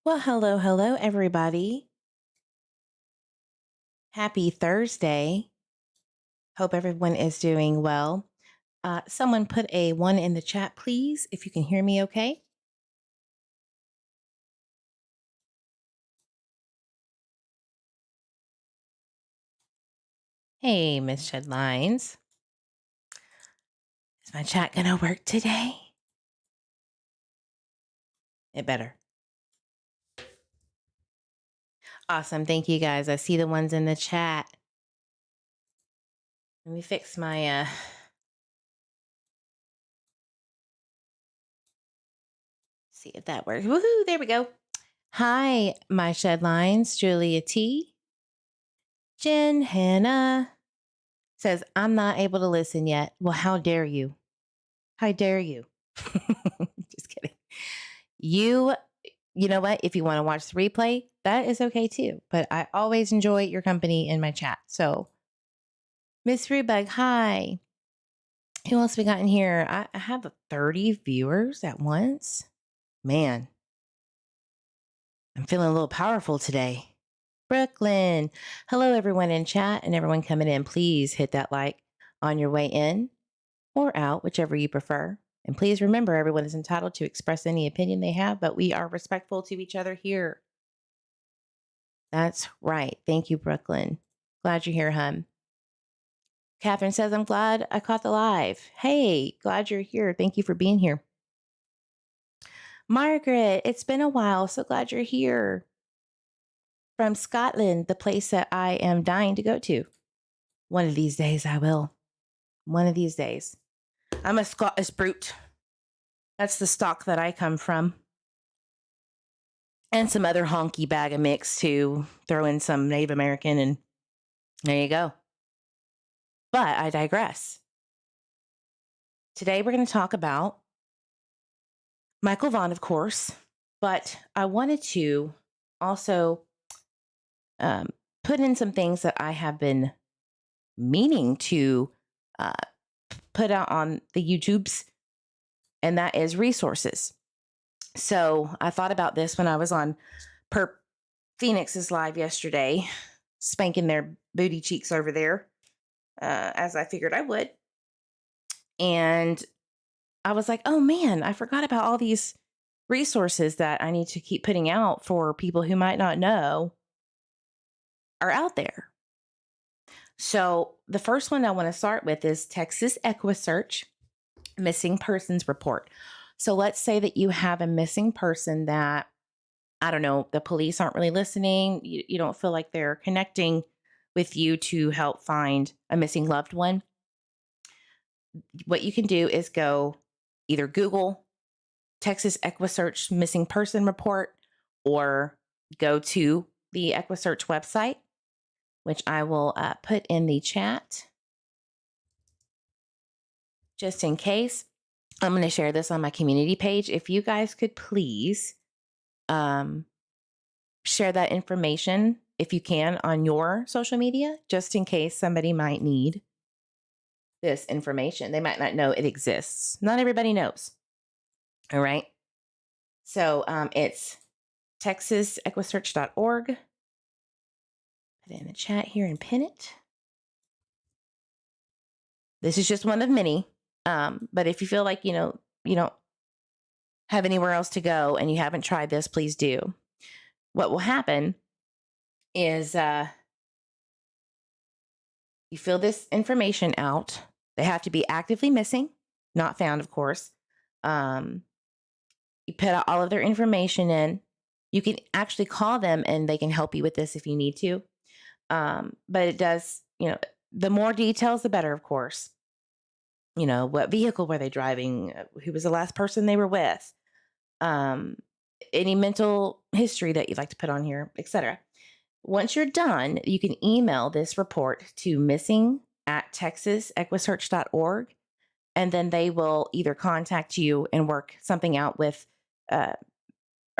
Well, hello, everybody. Happy Thursday. Hope everyone is doing well. Someone put a one in the chat, please, if you can hear me okay. Hey, Miss Shedlines. Is my chat going to work today? It better. Awesome. Thank you, guys. I see the ones in the chat. Let me fix my see if that works. Woohoo, there we go. Hi, my Shedlines. Julia T. Jen Hannah says, I'm not able to listen yet. Well, how dare you? How dare you? Just kidding. You know what? If you want to watch the replay, that is okay too. But I always enjoy your company in my chat. So, Miss Rebug, hi. Who else we got in here? I have 30 viewers at once. Man, I'm feeling a little powerful today. Brooklyn. Hello, everyone in chat and everyone coming in. Please hit that like on your way in or out, whichever you prefer. And please remember, everyone is entitled to express any opinion they have, but we are respectful to each other here. That's right. Thank you, Brooklyn. Glad you're here, hun. Catherine says, I'm glad I caught the live. Hey, glad you're here. Thank you for being here. Margaret, it's been a while. So glad you're here. From Scotland, the place that I am dying to go to. One of these days, I will. One of these days. I'm a Scottish brute. That's the stock that I come from. And some other honky bag of mix to throw in some Native American, and there you go. But I digress. Today we're going to talk about Michael Vaughn, of course, but I wanted to also put in some things that I have been meaning to put out on the YouTubes, and that is resources. So I thought about this when I was on Perp Phoenix's live yesterday, spanking their booty cheeks over there, as I figured I would. And I was like, oh man, I forgot about all these resources that I need to keep putting out for people who might not know are out there. So the first one I want to start with is Texas EquiSearch Missing Persons Report. So let's say that you have a missing person that, I don't know, the police aren't really listening. You don't feel like they're connecting with you to help find a missing loved one. What you can do is go either Google Texas EquiSearch Missing Person Report or go to the EquiSearch website, which I will put in the chat just in case. I'm going to share this on my community page. If you guys could please share that information, if you can, on your social media, just in case somebody might need this information. They might not know it exists. Not everybody knows. All right. So it's texasequisearch.org. Put it in the chat here and pin it. This is just one of many. But if you feel like, you don't have anywhere else to go and you haven't tried this, please do. What will happen is you fill this information out. They have to be actively missing, not found, of course. You put out all of their information in. You can actually call them and they can help you with this if you need to. But it does, the more details, the better, of course. What vehicle were they driving? Who was the last person they were with? Any mental history that you'd like to put on here, etc. Once you're done, you can email this report to missing@texasequisearch.org, and then they will either contact you and work something out with, or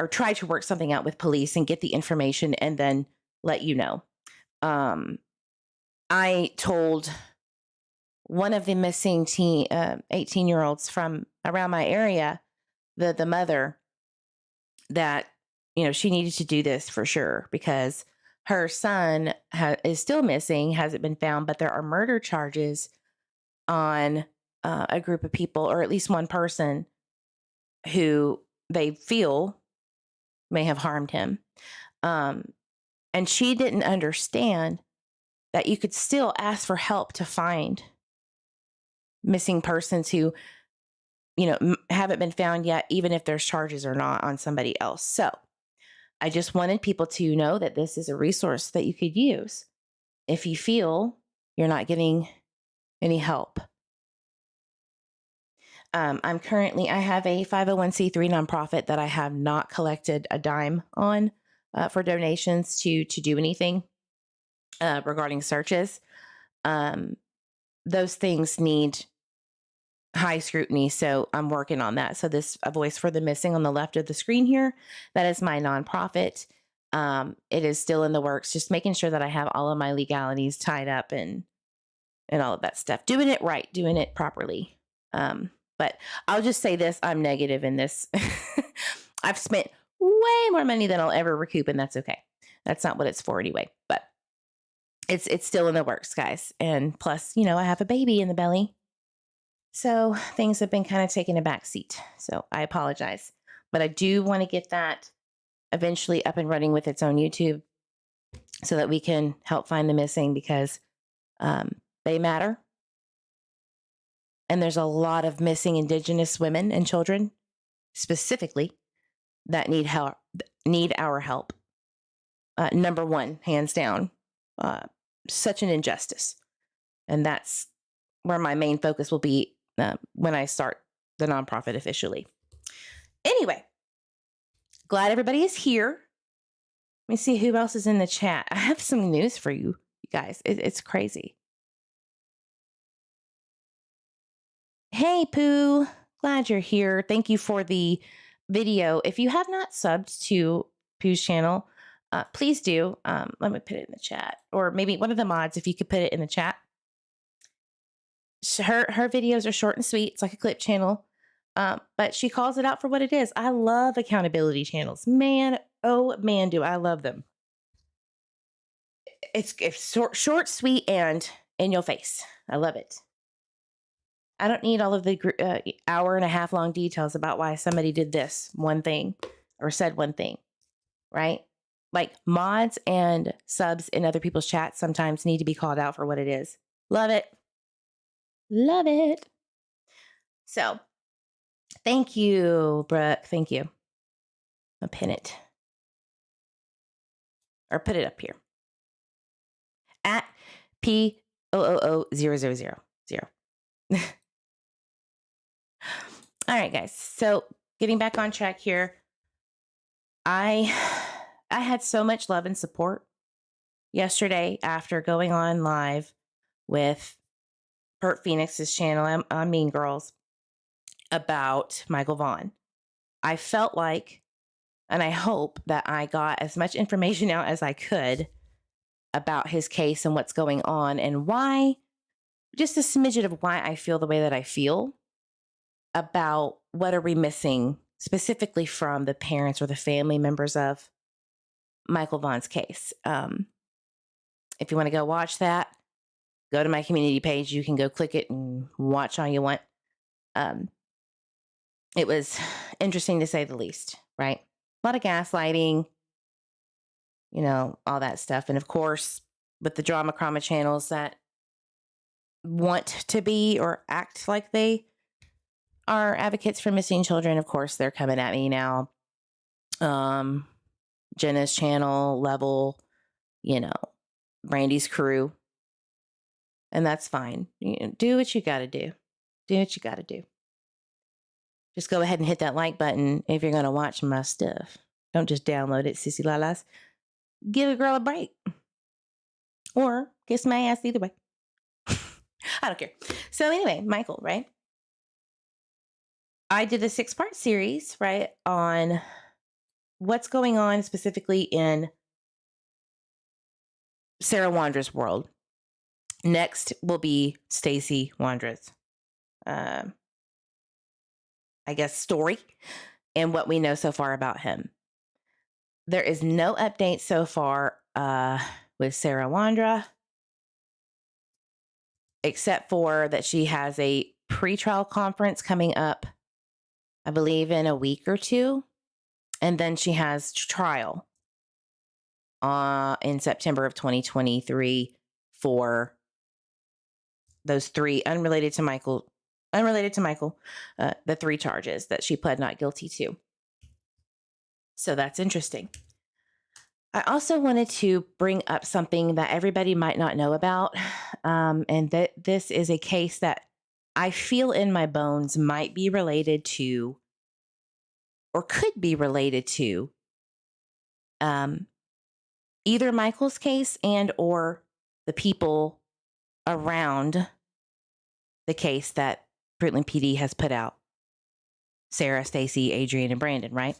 try to work something out with police and get the information and then let you know. I told one of the missing 18-year-olds from around my area, the mother, that, she needed to do this for sure because her son is still missing, hasn't been found, but there are murder charges on a group of people, or at least one person who they feel may have harmed him. And she didn't understand that you could still ask for help to find missing persons who, haven't been found yet, even if there's charges or not on somebody else. So I just wanted people to know that this is a resource that you could use if you feel you're not getting any help. I have a 501c3 nonprofit that I have not collected a dime on for donations to do anything regarding searches. Those things need high scrutiny, so I'm working on that. So this A Voice for the Missing on the left of the screen here, that is my nonprofit. It is still in the works, just making sure that I have all of my legalities tied up and all of that stuff. Doing it right, doing it properly. But I'll just say this, I'm negative in this. I've spent way more money than I'll ever recoup, and that's okay. That's not what it's for anyway, but it's still in the works, guys. And plus, I have a baby in the belly. So things have been kind of taking a back seat. So I apologize, but I do want to get that eventually up and running with its own YouTube so that we can help find the missing, because they matter. And there's a lot of missing Indigenous women and children specifically that need our help. Number one, hands down, such an injustice. And that's where my main focus will be when I start the nonprofit officially. Anyway, glad everybody is here. Let me see who else is in the chat. I have some news for you guys. It's crazy. Hey, Pooh. Glad you're here. Thank you for the video. If you have not subbed to Pooh's channel, please do. Let me put it in the chat. Or maybe one of the mods, if you could put it in the chat. Her videos are short and sweet. It's like a clip channel. But she calls it out for what it is. I love accountability channels. Man, oh man, do I love them. It's short, sweet, and in your face. I love it. I don't need all of the hour and a half long details about why somebody did this one thing or said one thing, right? Like mods and subs in other people's chats sometimes need to be called out for what it is. Love it. Love it. So thank you, Brooke. Thank you. I'll pin it. Or put it up here. At P00000. All right, guys. So getting back on track here. I had so much love and support yesterday after going on live with Pert Phoenix's channel on Mean Girls about Michael Vaughn. I felt like, and I hope that I got as much information out as I could about his case and what's going on and why, just a smidget of why I feel the way that I feel about what are we missing specifically from the parents or the family members of Michael Vaughn's case. If you want to go watch that, go to my community page. You can go click it and watch all you want. It was interesting to say the least, right? A lot of gaslighting, all that stuff. And of course, with the drama channels that want to be or act like they are advocates for missing children, of course, they're coming at me now. Jenna's channel, Level, Brandy's crew. And that's fine. Do what you got to do. Do what you got to do. Just go ahead and hit that like button if you're going to watch my stuff. Don't just download it, sissy lalas. Give a girl a break. Or kiss my ass either way. I don't care. So anyway, Michael, right? I did a 6-part series, right, on what's going on specifically in Sarah Wandra's world. Next will be Stacey Wandra's, I guess, story and what we know so far about him. There is no update so far with Sarah Wandra, except for that she has a pretrial conference coming up, I believe, in a week or two. And then she has trial in September of 2023 for those three unrelated to Michael, the three charges that she pled not guilty to. So that's interesting. I also wanted to bring up something that everybody might not know about, and that this is a case that I feel in my bones might be related to, or could be related to, either Michael's case and or the people around the case that Fruitland PD has put out. Sarah, Stacy, Adrian, and Brandon, right?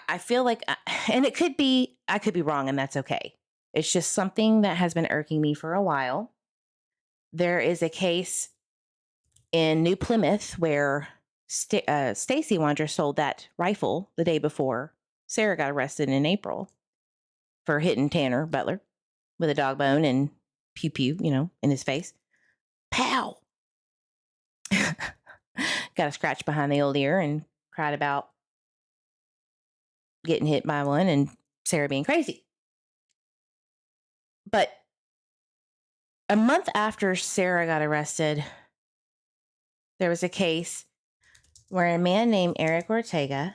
I feel like, and it could be, I could be wrong, and that's okay. It's just something that has been irking me for a while. There is a case in New Plymouth where Stacy Wander sold that rifle the day before Sarah got arrested in April for hitting Tanner Butler with a dog bone and pew pew, in his face. Pow! Got a scratch behind the old ear and cried about getting hit by one and Sarah being crazy. But a month after Sarah got arrested, there was a case where a man named Eric Ortega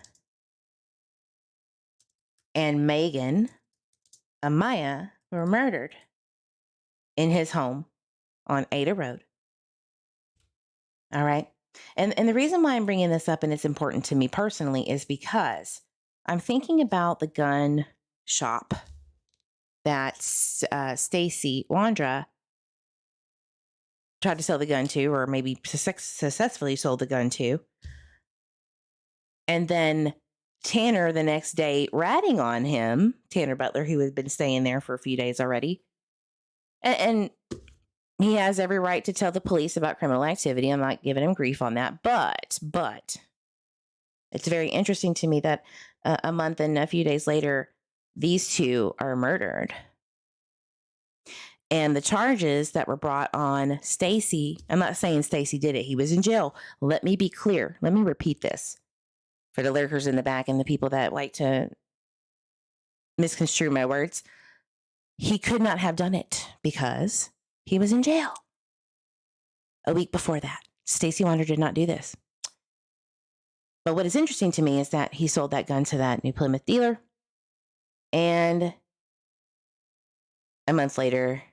and Megan Amaya were murdered in his home on Ada Road. All right. And the reason why I'm bringing this up, and it's important to me personally, is because I'm thinking about the gun shop that Stacy Wandra tried to sell the gun to, or maybe successfully sold the gun to. And then Tanner the next day ratting on him, Tanner Butler, who had been staying there for a few days already. And he has every right to tell the police about criminal activity. I'm not giving him grief on that. But it's very interesting to me that a month and a few days later, these two are murdered. And the charges that were brought on Stacy, I'm not saying Stacy did it. He was in jail. Let me be clear. Let me repeat this for the lurkers in the back and the people that like to misconstrue my words. He could not have done it because he was in jail a week before that. Stacy Wander did not do this. But what is interesting to me is that he sold that gun to that New Plymouth dealer. And a month later,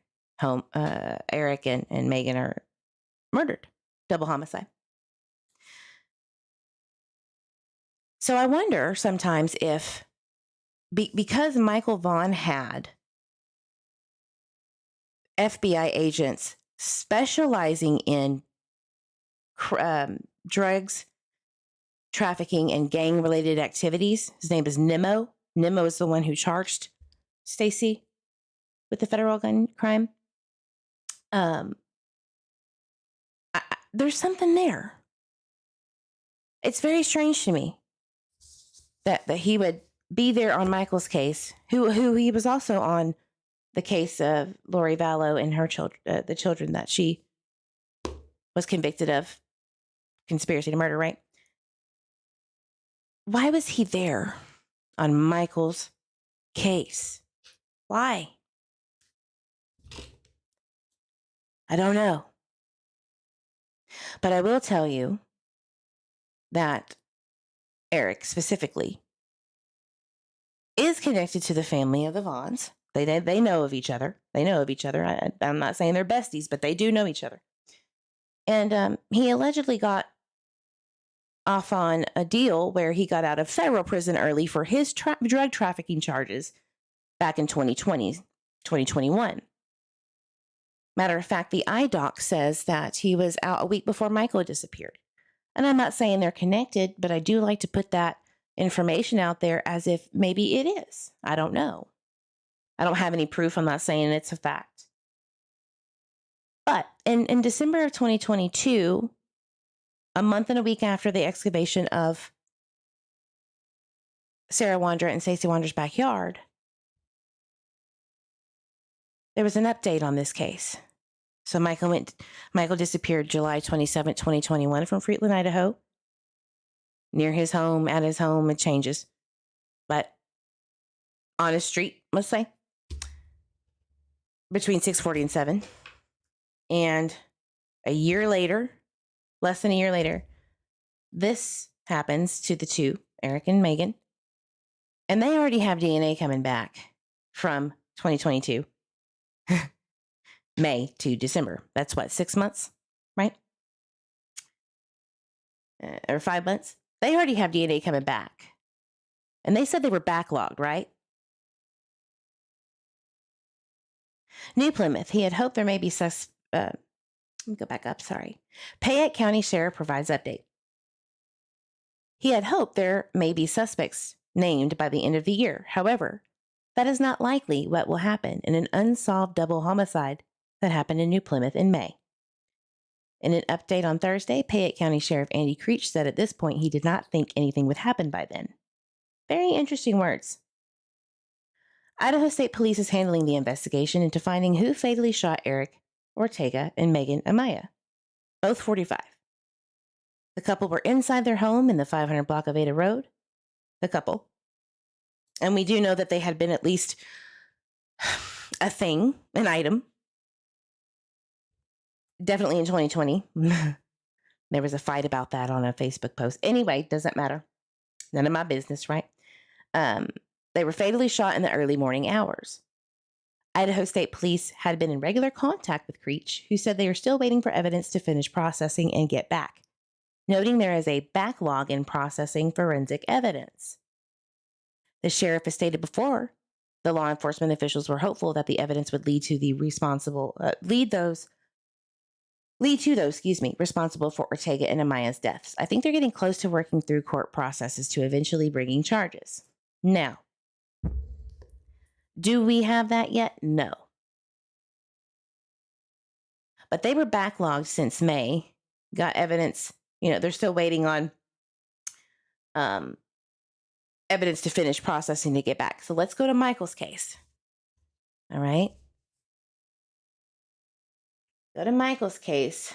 Eric and Megan are murdered. Double homicide. So I wonder sometimes if, because Michael Vaughn had FBI agents specializing in drugs, trafficking, and gang-related activities. His name is Nemo. Nemo is the one who charged Stacy with the federal gun crime. There's something there. It's very strange to me that he would be there on Michael's case, who he was also on the case of Lori Vallow and her children, the children that she was convicted of conspiracy to murder, right? Why was he there on Michael's case? Why? I don't know. But I will tell you that Eric specifically is connected to the family of the Vaughns. They know of each other. They know of each other. I'm not saying they're besties, but they do know each other. And he allegedly got off on a deal where he got out of federal prison early for his drug trafficking charges back in 2021. Matter of fact, the IDOC says that he was out a week before Michael disappeared. And I'm not saying they're connected, but I do like to put that information out there as if maybe it is. I don't know. I don't have any proof. I'm not saying it's a fact. But in December of 2022, a month and a week after the excavation of Sarah Wander and Stacey Wander's backyard, there was an update on this case. So Michael disappeared July 27, 2021 from Fruitland, Idaho. Near his home, at his home, it changes. But on a street, let's say, between 6:40 and 7. And a year later, less than a year later, this happens to the two, Eric and Megan. And they already have DNA coming back from 2022, May to December. That's what, 6 months, right? Or 5 months. They already have DNA coming back. And they said they were backlogged, right? New Plymouth. He had hoped there may be let me go back up, sorry. Payette County Sheriff provides update. He had hoped there may be suspects named by the end of the year. However, that is not likely what will happen in an unsolved double homicide that happened in New Plymouth in May. In an update on Thursday, Payette County Sheriff Andy Creech said at this point he did not think anything would happen by then. Very interesting words. Idaho State Police is handling the investigation into finding who fatally shot Eric Ortega and Megan Amaya, both 45. The couple were inside their home in the 500 block of Ada Road. The couple. And we do know that they had been at least a thing, an item. Definitely in 2020. There was a fight about that on a Facebook post. Anyway, doesn't matter. None of my business, right? They were fatally shot in the early morning hours. Idaho State Police had been in regular contact with Creech, who said they are still waiting for evidence to finish processing and get back, noting there is a backlog in processing forensic evidence. The sheriff has stated before, the law enforcement officials were hopeful that the evidence would lead to those responsible for Ortega and Amaya's deaths. I think they're getting close to working through court processes to eventually bringing charges. Now, do we have that yet? No. But they were backlogged since May. Got evidence, they're still waiting on evidence to finish processing to get back. So let's go to Michael's case. All right. Go to Michael's case.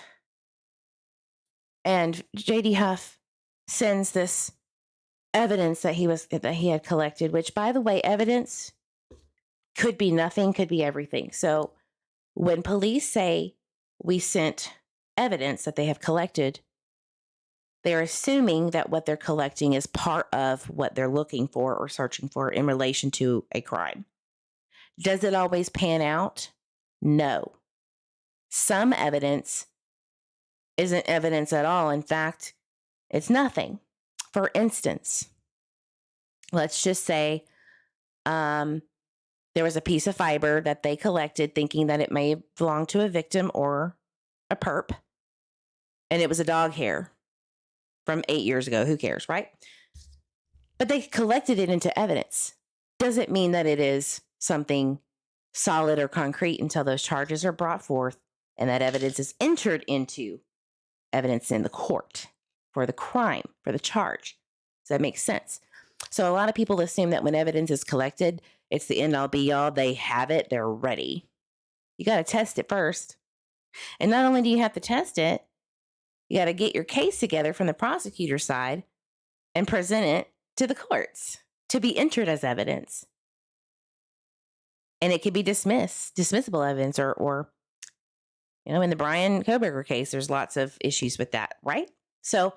And J.D. Huff sends this evidence that he had collected, which, by the way, evidence could be nothing, could be everything. So when police say we sent evidence that they have collected, they're assuming that what they're collecting is part of what they're looking for or searching for in relation to a crime. Does it always pan out? No. Some evidence isn't evidence at all. In fact, it's nothing. For instance, let's just say there was a piece of fiber that they collected thinking that it may belong to a victim or a perp, and it was a dog hair from 8 years ago. Who cares, right? But they collected it into evidence. Doesn't mean that it is something solid or concrete until those charges are brought forth and that evidence is entered into evidence in the court for the crime, for the charge. Does that make sense? So a lot of people assume that when evidence is collected, it's the end all be all. They have it. They're ready. You got to test it first. And not only do you have to test it, you got to get your case together from the prosecutor's side and present it to the courts to be entered as evidence. And it could be dismissible evidence or in the Brian Koberger case, there's lots of issues with that, right? So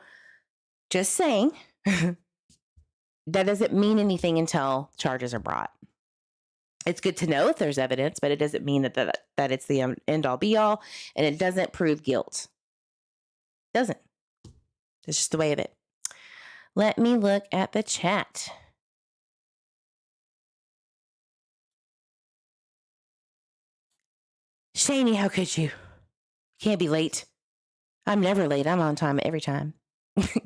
just saying, that doesn't mean anything until charges are brought. It's good to know if there's evidence, but it doesn't mean that it's the end all be all, and it doesn't prove guilt. It doesn't. It's just the way of it. Let me look at the chat. Shani, how could you? Can't be late. I'm never late. I'm on time every time.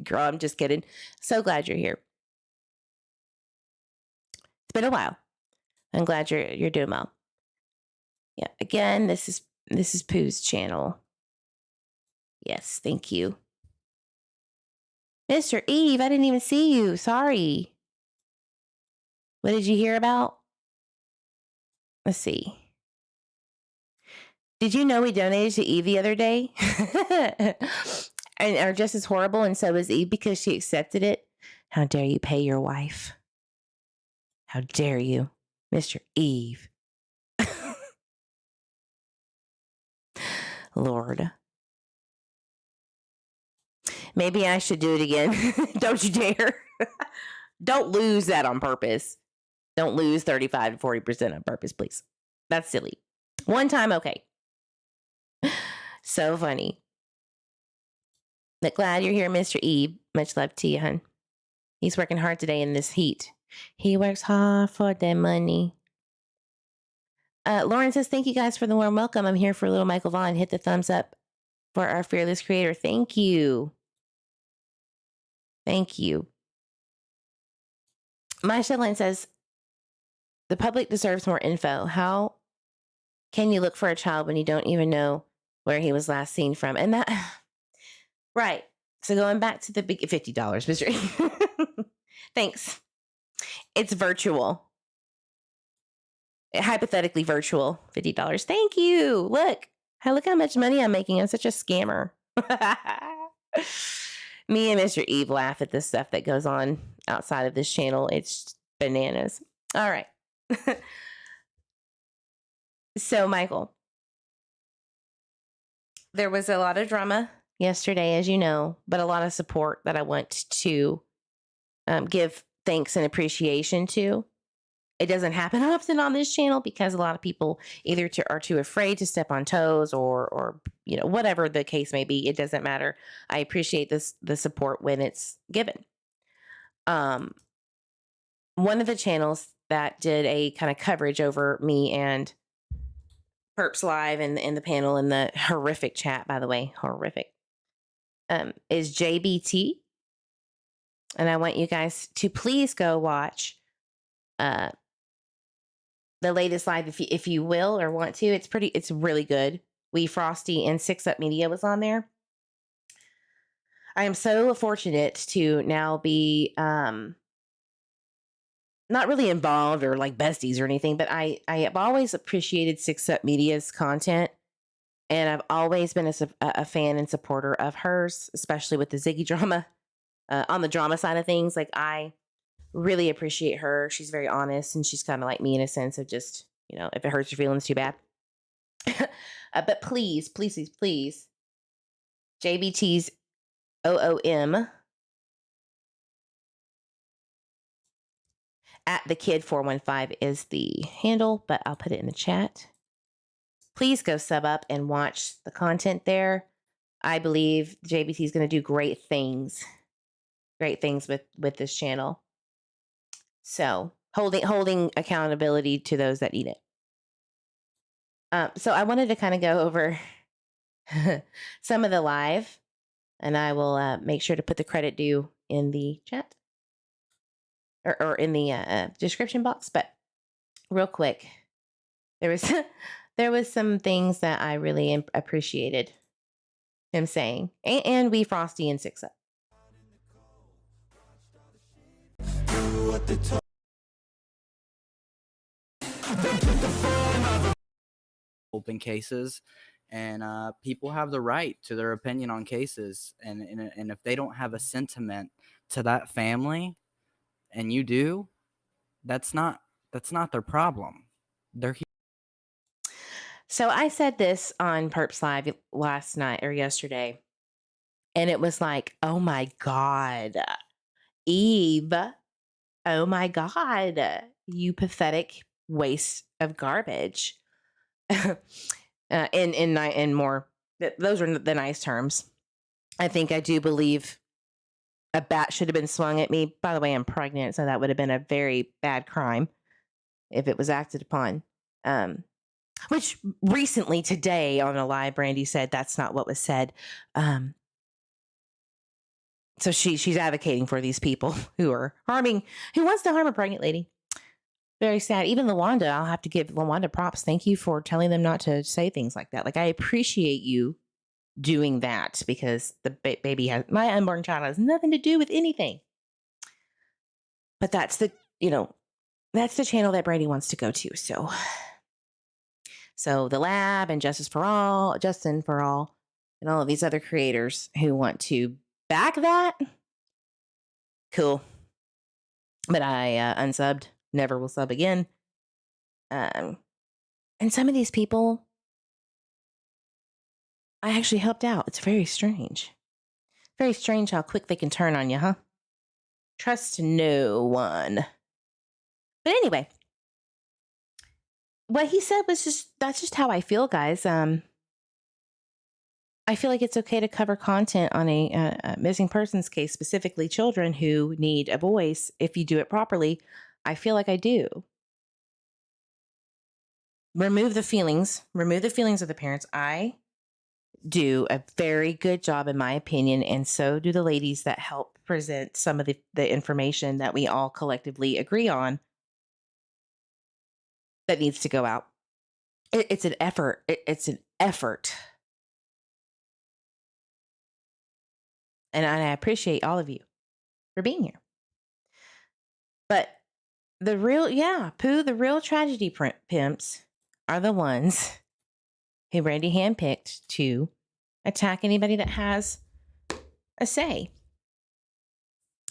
Girl, I'm just kidding. So glad you're here. It's been a while. I'm glad you're doing well. Yeah, again, this is Pooh's channel. Yes, thank you. Mr. Eve, I didn't even see you. Sorry. What did you hear about? Let's see. Did you know we donated to Eve the other day? And are just as horrible, and so is Eve because she accepted it. How dare you pay your wife? How dare you, Mr. Eve? Lord. Maybe I should do it again. Don't you dare. Don't lose that on purpose. Don't lose 35 to 40% on purpose, please. That's silly. One time, okay. So funny. But glad you're here, Mr. Eve. Much love to you, hun. He's working hard today in this heat. He works hard for the money. Lauren says, thank you guys for the warm welcome. I'm here for little Michael Vaughn. Hit the thumbs up for our fearless creator. Thank you. Thank you. My Shedline says, the public deserves more info. How can you look for a child when you don't even know where he was last seen from? And that, right. So going back to the big $50, Mr. Thanks. It's virtual. Hypothetically virtual $50. Thank you. Look how much money I'm making. I'm such a scammer. Me and Mr. Eve laugh at the stuff that goes on outside of this channel. It's bananas. All right. So, Michael, there was a lot of drama yesterday, as you know, but a lot of support that I want to give thanks and appreciation to. It doesn't happen often on this channel because a lot of people either are too afraid to step on toes or whatever the case may be. It doesn't matter. I appreciate the support when it's given. One of the channels that did a kind of coverage over me and Perps Live and the panel and the horrific chat, by the way, horrific, is JBT. And I want you guys to please go watch the latest live if you will or want to. It's really good. We Frosty and Six Up Media was on there. I am so fortunate to now be not really involved or like besties or anything, but I have always appreciated Six Up Media's content, and I've always been a fan and supporter of hers, especially with the Ziggy drama. On the drama side of things, like I really appreciate her. She's very honest, and she's kind of like me in a sense of just, if it hurts your feelings, too bad. But please, please, please, please, JBT's OOM at the kid 415 is the handle, but I'll put it in the chat. Please go sub up and watch the content there. I believe JBT is going to do great things with this channel. So holding accountability to those that need it. So I wanted to kind of go over some of the live, and I will make sure to put the credit due in the chat or in the description box. But real quick, there was some things that I really appreciated him saying, and we Frosty and Six Up. Open cases, and people have the right to their opinion on cases, and if they don't have a sentiment to that family and you do, that's not their problem. They're here. So I said this on Perps Live last night or yesterday, and it was like, oh my God, Eve, oh my God, you pathetic waste of garbage. In more, those are the nice terms. I think I do believe a bat should have been swung at me. By the way, I'm pregnant, so that would have been a very bad crime if it was acted upon. Which recently today on a live, Brandy said that's not what was said. So she's advocating for these people who wants to harm a pregnant lady. Very sad. Even LaWanda, I'll have to give LaWanda props. Thank you for telling them not to say things like that. Like, I appreciate you doing that because the baby my unborn child has nothing to do with anything. But that's that's the channel that Brady wants to go to. So the lab and Justice for All, Justin for All, and all of these other creators who want to back that, cool. But I unsubbed, never will sub again. And some of these people, I actually helped out. It's very strange. Very strange how quick they can turn on you, huh? Trust no one. But anyway, what he said was that's just how I feel, guys. I feel like it's okay to cover content on a missing persons case, specifically children who need a voice. If you do it properly, I feel like I do. Remove the feelings of the parents. I do a very good job, in my opinion, and so do the ladies that help present some of the information that we all collectively agree on that needs to go out. It's an effort. It's an effort. And I appreciate all of you for being here. But the real tragedy pimps are the ones who Randy handpicked to attack anybody that has a say.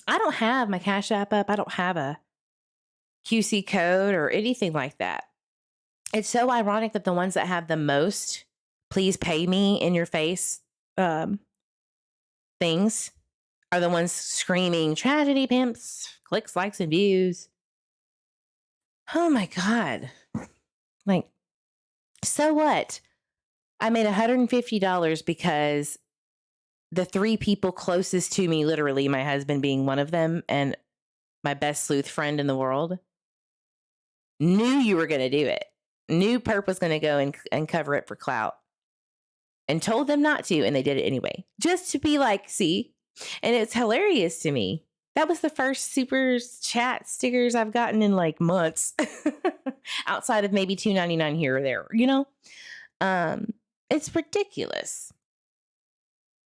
I don't have my Cash App up. I don't have a QC code or anything like that. It's so ironic that the ones that have the most please pay me in your face things are the ones screaming tragedy pimps, clicks, likes, and views. Oh my God. Like, so what? I made $150 because the 3 people closest to me, literally my husband being one of them and my best sleuth friend in the world, knew you were going to do it. Knew Perp was going to go and cover it for clout. And told them not to, and they did it anyway. Just to be like, see? And it's hilarious to me. That was the first super chat stickers I've gotten in like months. Outside of maybe $2.99 here or there, you know? It's ridiculous.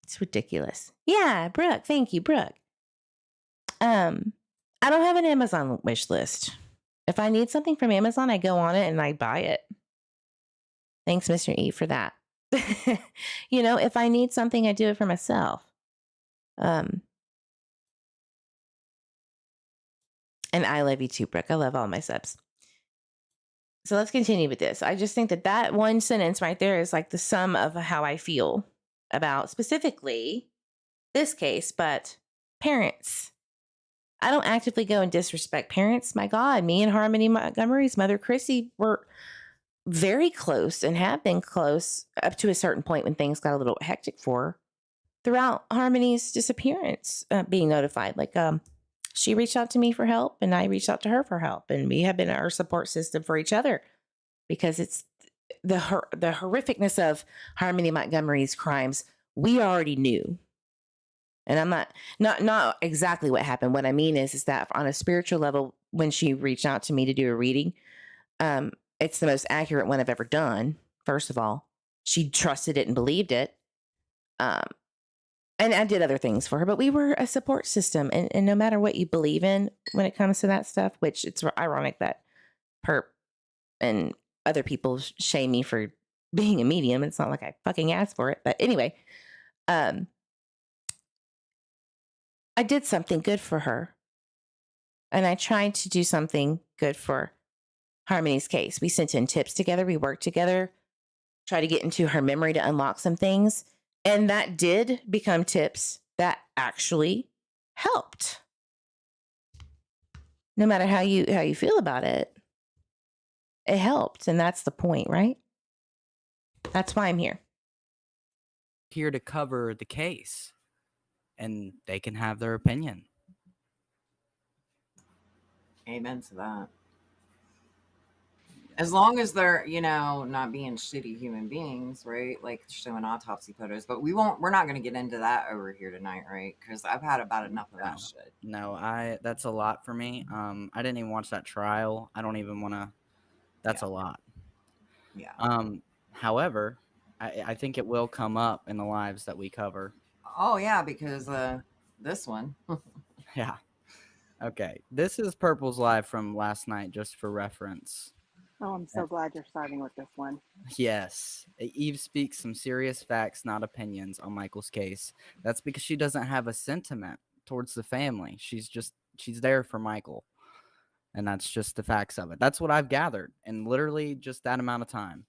It's ridiculous. Yeah, Brooke. Thank you, Brooke. I don't have an Amazon wish list. If I need something from Amazon, I go on it and I buy it. Thanks, Mr. E, for that. You know, if I need something, I do it for myself. And I love you too, Brooke. I love all my subs. So let's continue with this. I just think that one sentence right there is like the sum of how I feel about specifically this case, but parents. I don't actively go and disrespect parents. My God, me and Harmony Montgomery's mother, Chrissy, were very close and have been close up to a certain point when things got a little hectic for her throughout Harmony's disappearance, being notified. Like, she reached out to me for help and I reached out to her for help. And we have been our support system for each other because it's the horrificness of Harmony Montgomery's crimes. We already knew. And I'm not exactly what happened. What I mean is that on a spiritual level, when she reached out to me to do a reading, it's the most accurate one I've ever done. First of all, she trusted it and believed it. And I did other things for her, but we were a support system. And no matter what you believe in when it comes to that stuff, which it's ironic that Perp and other people shame me for being a medium. It's not like I fucking asked for it. But anyway, I did something good for her. And I tried to do something good for Harmony's case. We sent in tips together. We worked together, tried to get into her memory to unlock some things. And that did become tips that actually helped. No matter how you feel about it, it helped. And that's the point, right? That's why I'm here. Here to cover the case. And they can have their opinion. Amen to that. As long as they're, not being shitty human beings, right? Like showing autopsy photos. But we're not going to get into that over here tonight, right? Because I've had about enough of that shit. No, that's a lot for me. I didn't even watch that trial. I don't even want to. That's a lot. Yeah. However, I think it will come up in the lives that we cover. Oh, yeah, because this one. Yeah. Okay, this is Purple's live from last night, just for reference. Oh, I'm so glad you're starting with this one. Yes, Eve speaks some serious facts, not opinions, on Michael's case. That's because she doesn't have a sentiment towards the family. She's there for Michael, and that's just the facts of it. That's what I've gathered in literally just that amount of time.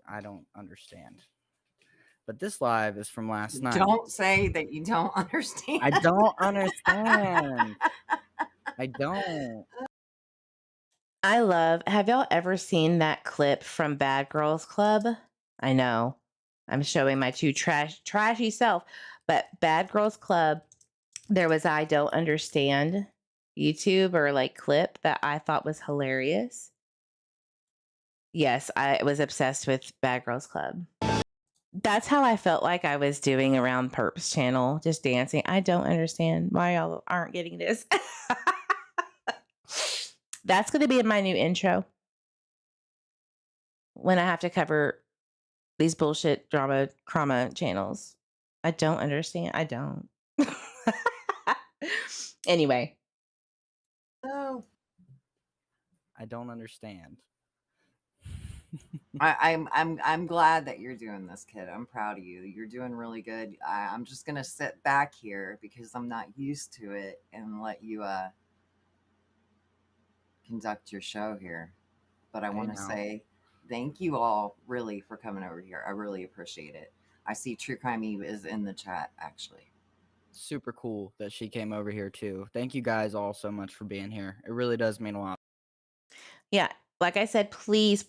I don't understand. But this live is from last night. Don't say that you don't understand. I don't understand. I don't. Have y'all ever seen that clip from Bad Girls Club? I know I'm showing my true trashy self, but Bad Girls Club, there was I Don't Understand YouTube or like clip that I thought was hilarious. Yes, I was obsessed with Bad Girls Club. That's how I felt like I was doing around Perp's channel, just dancing. I don't understand why y'all aren't getting this. That's going to be in my new intro when I have to cover these bullshit drama channels. I don't understand. I don't. Anyway. Oh. I don't understand. I'm glad that you're doing this, kid. I'm proud of you. You're doing really good. I'm just gonna sit back here because I'm not used to it and let you conduct your show here. But I want to say thank you all really for coming over here. I really appreciate it. I see True Crime Eve is in the chat actually. Super cool that she came over here too. Thank you guys all so much for being here. It really does mean a lot. Yeah, like I said, please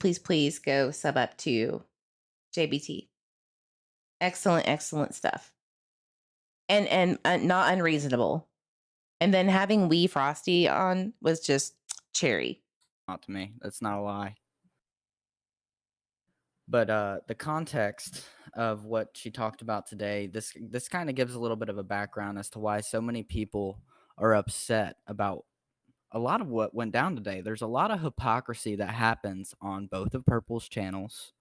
go sub up to JBT. Excellent stuff. And not unreasonable. And then having Wee Frosty on was just cherry. Not to me. That's not a lie. But the context of what she talked about today, this kind of gives a little bit of a background as to why so many people are upset about a lot of what went down today. There's a lot of hypocrisy that happens on both of Purple's channels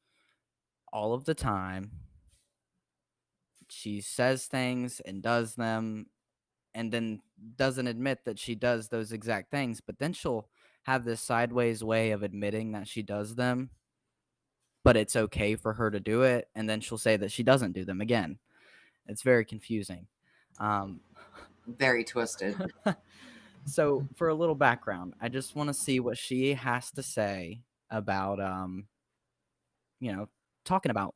all of the time. She says things and does them and then doesn't admit that she does those exact things, but then she'll have this sideways way of admitting that she does them, but it's okay for her to do it, and then she'll say that she doesn't do them again. It's very confusing. Very twisted. So for a little background, I just want to see what she has to say about talking about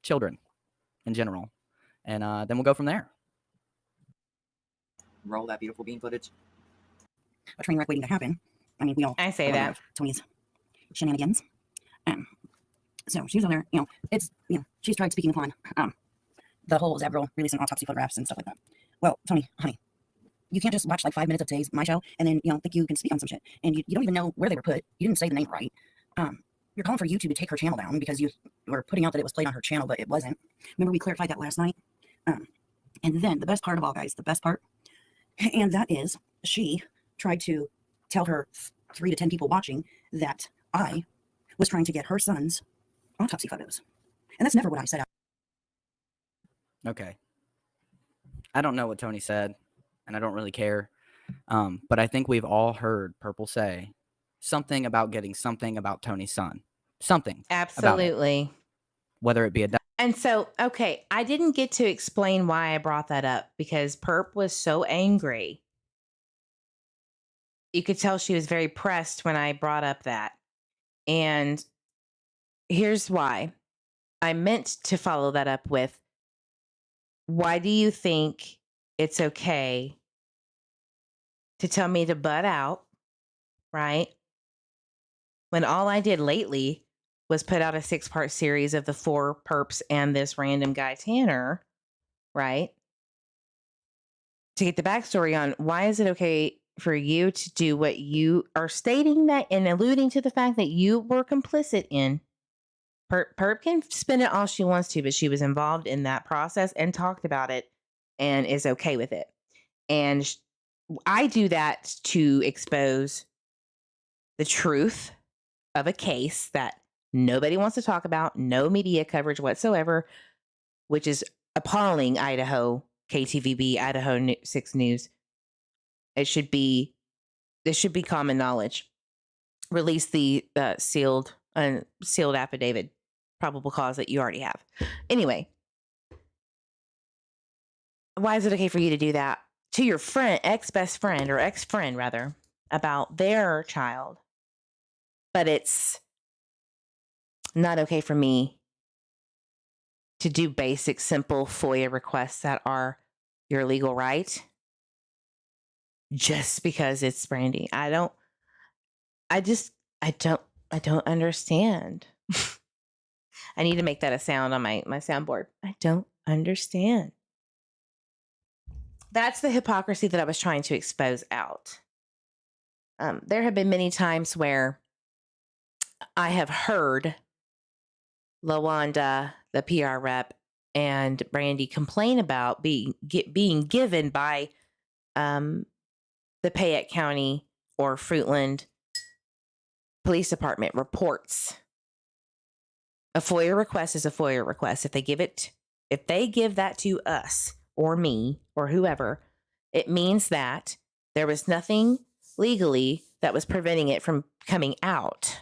children in general, and then we'll go from there. Roll that beautiful bean footage. A train wreck waiting to happen. I mean, we all I say that. Tony's shenanigans. So she's over there, it's, she's tried speaking upon the whole Zabril releasing autopsy photographs and stuff like that. Well, Tony, honey, you can't just watch like 5 minutes of today's my show and then think you can speak on some shit, and you don't even know where they were put. You didn't say the name right. You're calling for YouTube to take her channel down because you were putting out that it was played on her channel, but it wasn't. Remember, we clarified that last night. And then the best part of all, guys, the best part, and that is she tried to tell her 3 to 10 people watching that I was trying to get her son's autopsy photos, and that's never what I said. Okay. I don't know what Tony said, and I don't really care. But I think we've all heard Purple say something about getting something about Tony's son. Something. Absolutely. Whether it be a... And so, okay, I didn't get to explain why I brought that up because Perp was so angry. You could tell she was very pressed when I brought up that. And here's why. I meant to follow that up with, why do you think it's okay to tell me to butt out, right? When all I did lately was put out a 6-part series of the 4 perps and this random guy, Tanner, right? To get the backstory on why is it okay for you to do what you are stating that and alluding to the fact that you were complicit in. Perp can spin it all she wants to, but she was involved in that process and talked about it and is okay with it. And I do that to expose the truth of a case that nobody wants to talk about, no media coverage whatsoever, which is appalling. Idaho, KTVB, Idaho 6 News. This should be common knowledge. Release the sealed affidavit, probable cause that you already have. Anyway, why is it okay for you to do that to your friend, ex-best friend, or ex-friend rather, about their child, but it's not okay for me to do basic, simple FOIA requests that are your legal right just because it's Brandy? I don't understand. I need to make that a sound on my soundboard. I don't understand. That's the hypocrisy that I was trying to expose out. There have been many times where I have heard LaWanda, the PR rep, and Brandy complain about being given by the Payette County or Fruitland Police Department reports. A FOIA request is a FOIA request. If they give that to us or me or whoever, it means that there was nothing legally that was preventing it from coming out.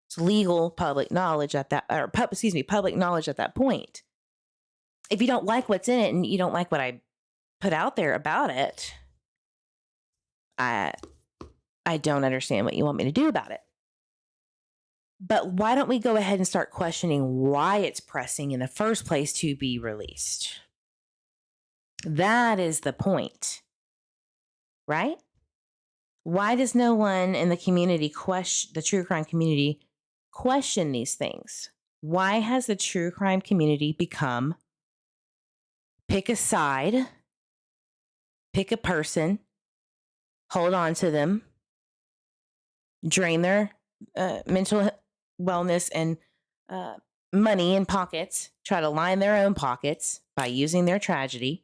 It's legal public knowledge at that, public knowledge at that point. If you don't like what's in it and you don't like what I put out there about it, I don't understand what you want me to do about it. But why don't we go ahead and start questioning why it's pressing in the first place to be released? That is the point, right? Why does no one in the community the true crime community question these things? Why has the true crime community become pick a side, pick a person, hold on to them, drain their mental wellness and money in pockets, try to line their own pockets by using their tragedy,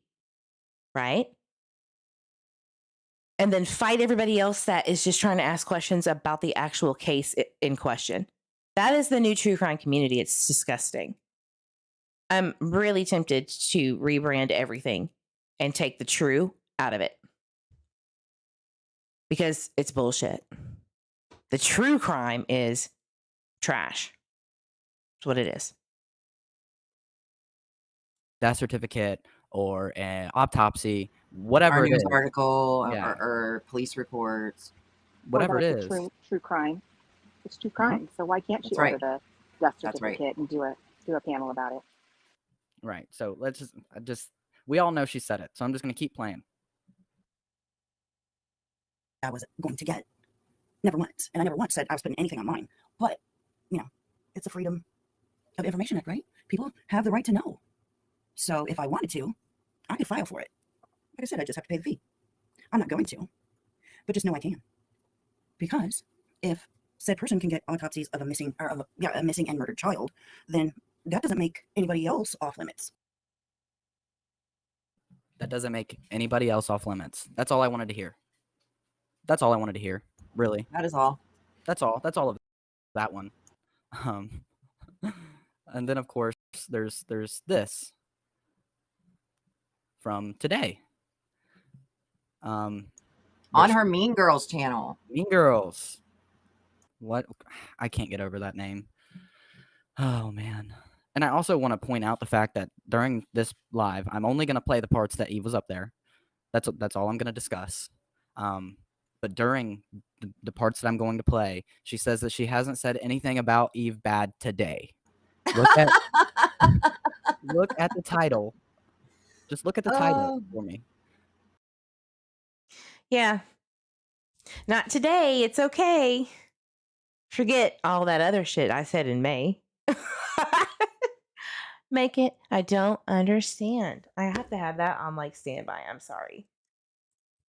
right? And then fight everybody else that is just trying to ask questions about the actual case in question. That is the new true crime community. It's disgusting. I'm really tempted to rebrand everything and take the true out of it because it's bullshit. The true crime is trash. That's what it is. Death certificate or an autopsy, whatever Our it news is, article Yeah. or police reports. whatever it Well, is. that's a true crime. It's true crime. So why can't she That's right. order the death That's right. certificate and do a panel about it? Right. So let's we all know she said it. So I'm just going to keep playing. I was going to get. Never once. And I never once said I was putting anything online. But, it's a Freedom of Information Act, right? People have the right to know. So if I wanted to, I could file for it. Like I said, I just have to pay the fee. I'm not going to. But just know I can. Because if said person can get autopsies of a missing and murdered child, then that doesn't make anybody else off limits. That doesn't make anybody else off limits. That's all I wanted to hear. That's all I wanted to hear. Really. That is all. That's all. That's all of that one. And then of course there's this from today. On her Mean Girls channel. Mean Girls. What? I can't get over that name. Oh man. And I also want to point out the fact that during this live, I'm only going to play the parts that Eve was up there. That's all I'm going to discuss. But during the parts that I'm going to play, she says that she hasn't said anything about Eve bad today. Look at the title. Just look at the title for me. Yeah. Not today. It's okay. Forget all that other shit I said in May. Make it. I don't understand. I have to have that on like standby. I'm sorry.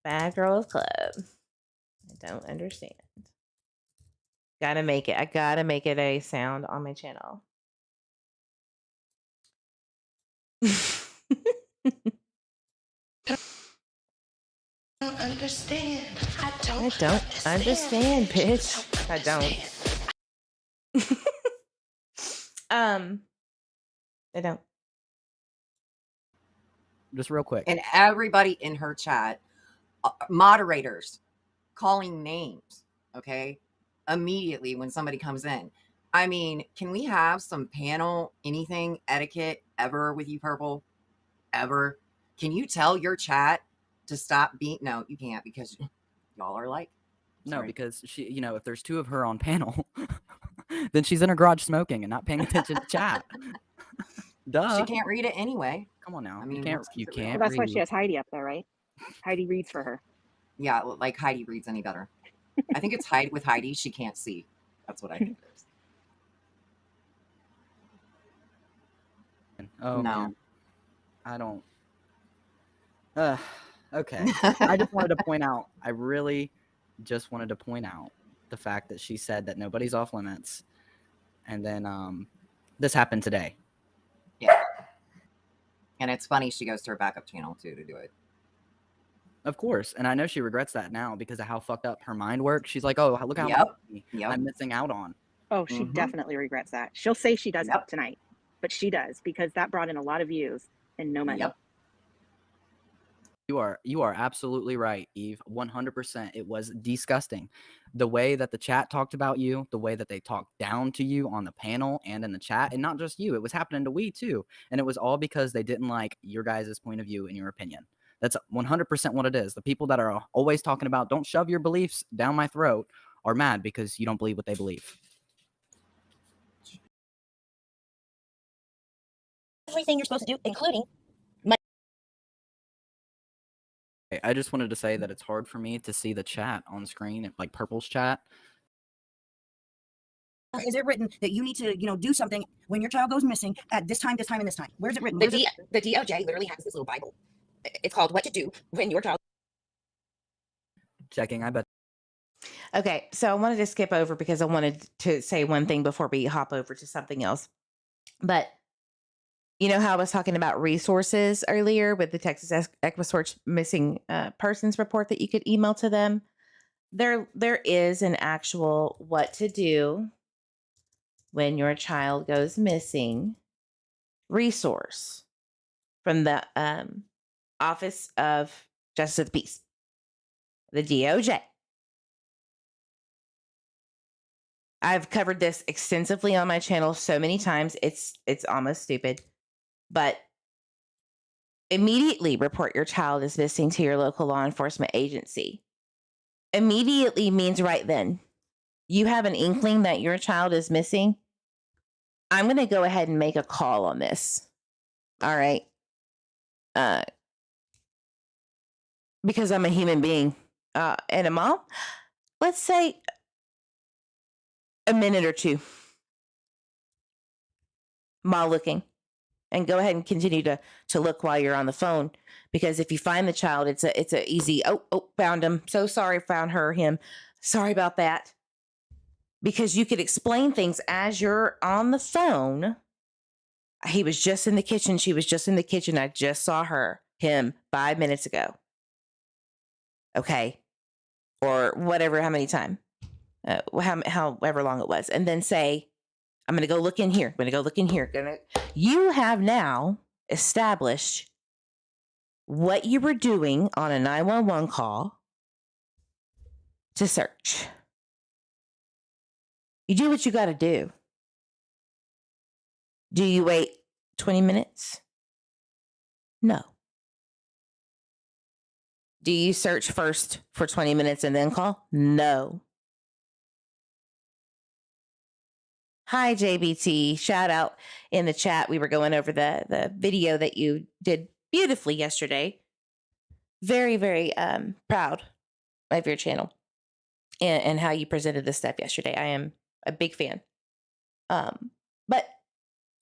Bad Girls Club. I don't understand. Gotta make it. I gotta make it a sound on my channel. don't understand. I don't understand, bitch. I don't. I don't. Just real quick. And everybody in her chat moderators calling names, okay, immediately when somebody comes in. I mean, can we have some panel anything etiquette ever with you, Purple? Ever? Can you tell your chat to stop being? No, you can't, because y'all are like, No, sorry. because she, if there's 2 of her on panel, then she's in her garage smoking and not paying attention to chat. Duh. She can't read it anyway. Come on now. I mean, you can't let's keep you it real. Well, can't that's why she read. has Heidi up there, right? Heidi reads for her. Yeah, like Heidi reads any better. I think it's Heidi with Heidi. She can't see. That's what I think it is. Oh No. man. I don't. Okay. I just wanted to point out. I really just wanted to point out the fact that she said that nobody's off limits, and then this happened today. Yeah. And it's funny she goes to her backup channel too to do it. Of course, and I know she regrets that now because of how fucked up her mind works. She's like, "Oh, look how Yep. much Yep. I'm missing out on." Oh, she Mhm. definitely regrets that. She'll say she doesn't Yep. tonight, but she does, because that brought in a lot of views and no money. Yep. You are absolutely right, Eve. 100%. It was disgusting. The way that the chat talked about you, the way that they talked down to you on the panel and in the chat, and not just you, it was happening to we too. And it was all because they didn't like your guys' point of view and your opinion. That's 100% what it is. The people that are always talking about don't shove your beliefs down my throat are mad because you don't believe what they believe. Everything you're supposed to do, including I just wanted to say that it's hard for me to see the chat on screen, like Purple's chat. is it written that you need to, do something when your child goes missing at this time, and this time? Where's it written? The DOJ literally has this little Bible. It's called What to Do When Your Child. Checking, I bet. Okay, so I wanted to skip over because I wanted to say one thing before we hop over to something else. But you know how I was talking about resources earlier with the Texas Equisearch missing persons report that you could email to them? There is an actual what to do when your child goes missing resource from the Office of Justice of the Peace, the DOJ. I've covered this extensively on my channel so many times. It's almost stupid. But immediately report your child is missing to your local law enforcement agency. Immediately means right then. You have an inkling that your child is missing. I'm going to go ahead and make a call on this. All right. Because I'm a human being and a mom. Let's say a minute or two while looking, and go ahead and continue to look while you're on the phone, because if you find the child, it's a easy, found him, so sorry, found her, him, sorry about that, because you could explain things as you're on the phone. He was just in the kitchen, she was just in the kitchen, I just saw him 5 minutes ago. Okay. Or whatever, how many time, however long it was, and then say, I'm going to go look in here. I'm going to go look in here. You have now established what you were doing on a 911 call to search. You do what you got to do. Do you wait 20 minutes? No. Do you search first for 20 minutes and then call? No. Hi, JBT. Shout out in the chat. We were going over the video that you did beautifully yesterday. Very, very proud of your channel and how you presented this stuff yesterday. I am a big fan. But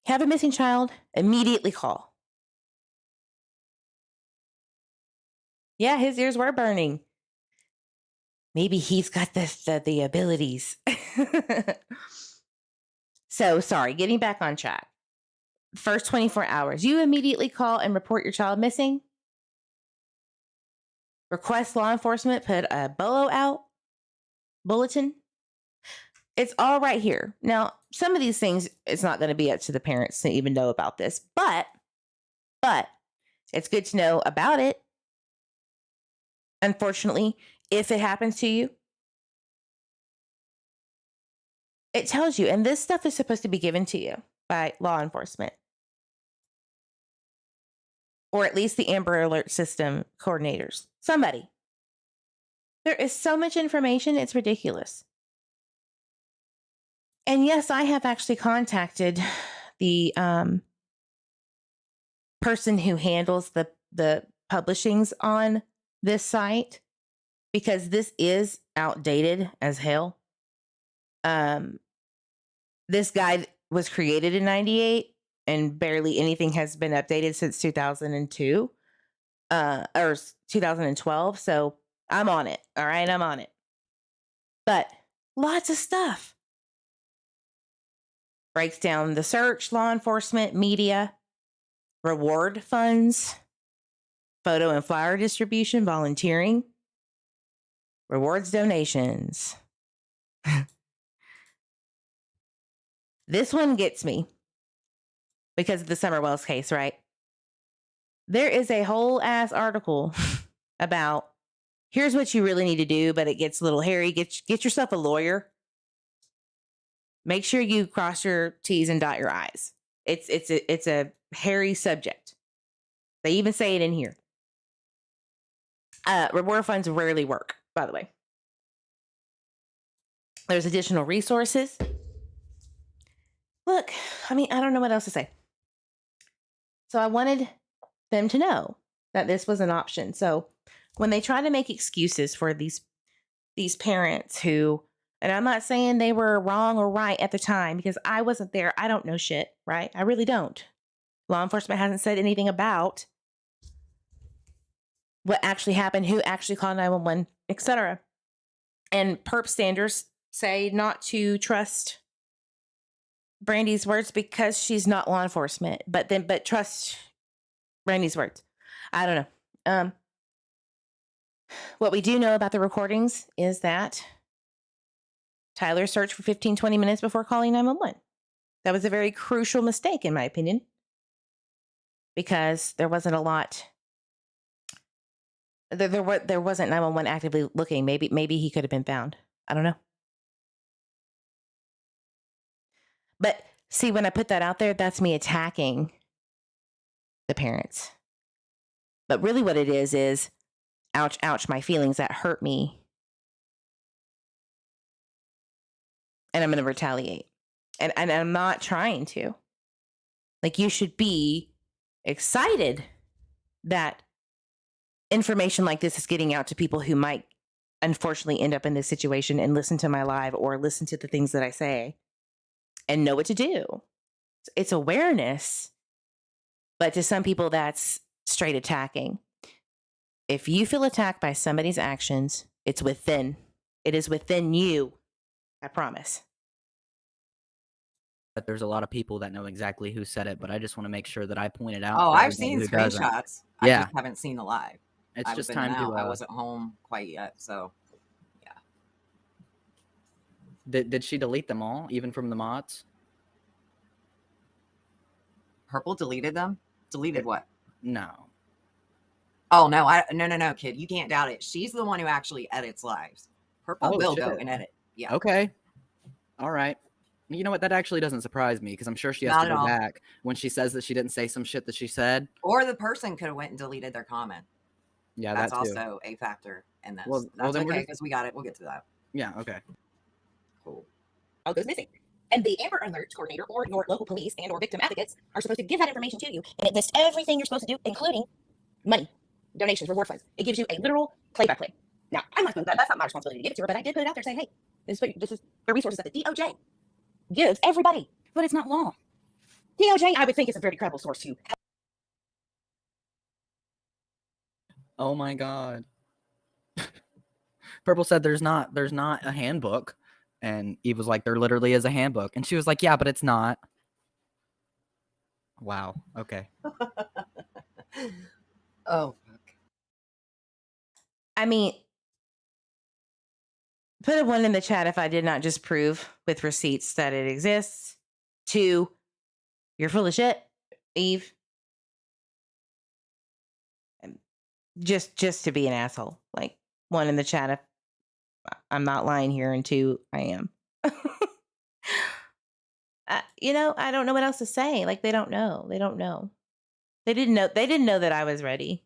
have a missing child, immediately call. Yeah, his ears were burning. Maybe he's got the abilities. So sorry, getting back on track. First 24 hours, you immediately call and report your child missing. Request law enforcement, put a BOLO out, bulletin. It's all right here. Now, some of these things, it's not going to be up to the parents to even know about this, but it's good to know about it. unfortunately, if it happens to you, it tells you. And this stuff is supposed to be given to you by law enforcement, or at least the Amber Alert system coordinators. Somebody. There is so much information, it's ridiculous. And yes, I have actually contacted the person who handles the publishings on this site, because this is outdated as hell. This guide was created in 98 and barely anything has been updated since 2002 or 2012. So I'm on it. All right, I'm on it. But lots of stuff. Breaks down the search, law enforcement, media, reward funds, photo and flyer distribution, volunteering, rewards, donations. This one gets me because of the Summer Wells case, right? There is a whole ass article about here's what you really need to do, but it gets a little hairy. Get yourself a lawyer. Make sure you cross your T's and dot your I's. It's a hairy subject. They even say it in here. Reward funds rarely work, by the way. There's additional resources. Look, I mean, I don't know what else to say. So I wanted them to know that this was an option. So when they try to make excuses for these parents who, and I'm not saying they were wrong or right at the time because I wasn't there. I don't know shit, right? I really don't. Law enforcement hasn't said anything about what actually happened, who actually called 911, etc. And perp standards say not to trust Brandy's words because she's not law enforcement, but trust Brandy's words. I don't know. What we do know about the recordings is that Tyler searched for 15, 20 minutes before calling 911. That was a very crucial mistake, in my opinion, because there wasn't a lot. There wasn't 911 actively looking. Maybe he could have been found. I don't know. But see, when I put that out there, that's me attacking the parents. But really what it is ouch, ouch, my feelings, that hurt me. And I'm going to retaliate. And I'm not trying to. Like, you should be excited that information like this is getting out to people who might unfortunately end up in this situation and listen to my live or listen to the things that I say and know what to do. It's awareness, but to some people that's straight attacking. If you feel attacked by somebody's actions, it is within you. I promise. But there's a lot of people that know exactly who said it, but I just want to make sure that I point it out. Oh, for I've everybody seen who doesn't. screenshots. Yeah. I just haven't seen the live. It's I just was in and time to. out. I wasn't home quite yet, so yeah. Did she delete them all, even from the mods? Purple deleted them? Deleted what? No. Oh no, no, kid. You can't doubt it. She's the one who actually edits lives. Purple will go and edit. Yeah. Okay. All right. You know what? That actually doesn't surprise me because I'm sure she has Not to at go all. back when she says that she didn't say some shit that she said. Or the person could have went and deleted their comment. Yeah, That's that too. also a factor in this. Well, That's then okay because we got it. We'll get to that. Yeah. Okay. Cool. All goes missing. And the Amber Alert coordinator or your local police and or victim advocates are supposed to give that information to you. And it lists everything you're supposed to do, including money, donations, reward funds. It gives you a literal play-by-play. Now, I'm not that's not my responsibility to give it to her, but I did put it out there saying, hey, this is the resources that the DOJ gives everybody. But it's not law. DOJ, I would think, is a very credible source to. Oh my God. Purple said there's not a handbook. And Eve was like, there literally is a handbook. And she was like, yeah, but it's not. Wow. Okay. Oh, fuck. I mean, put a 1 in the chat if I did not just prove with receipts that it exists. 2, you're full of shit, Eve. just to be an asshole. Like, one in the chat, if I'm not lying here, and two, I am. I don't know what else to say. Like, they don't know. They don't know. They didn't know. They didn't know that I was ready.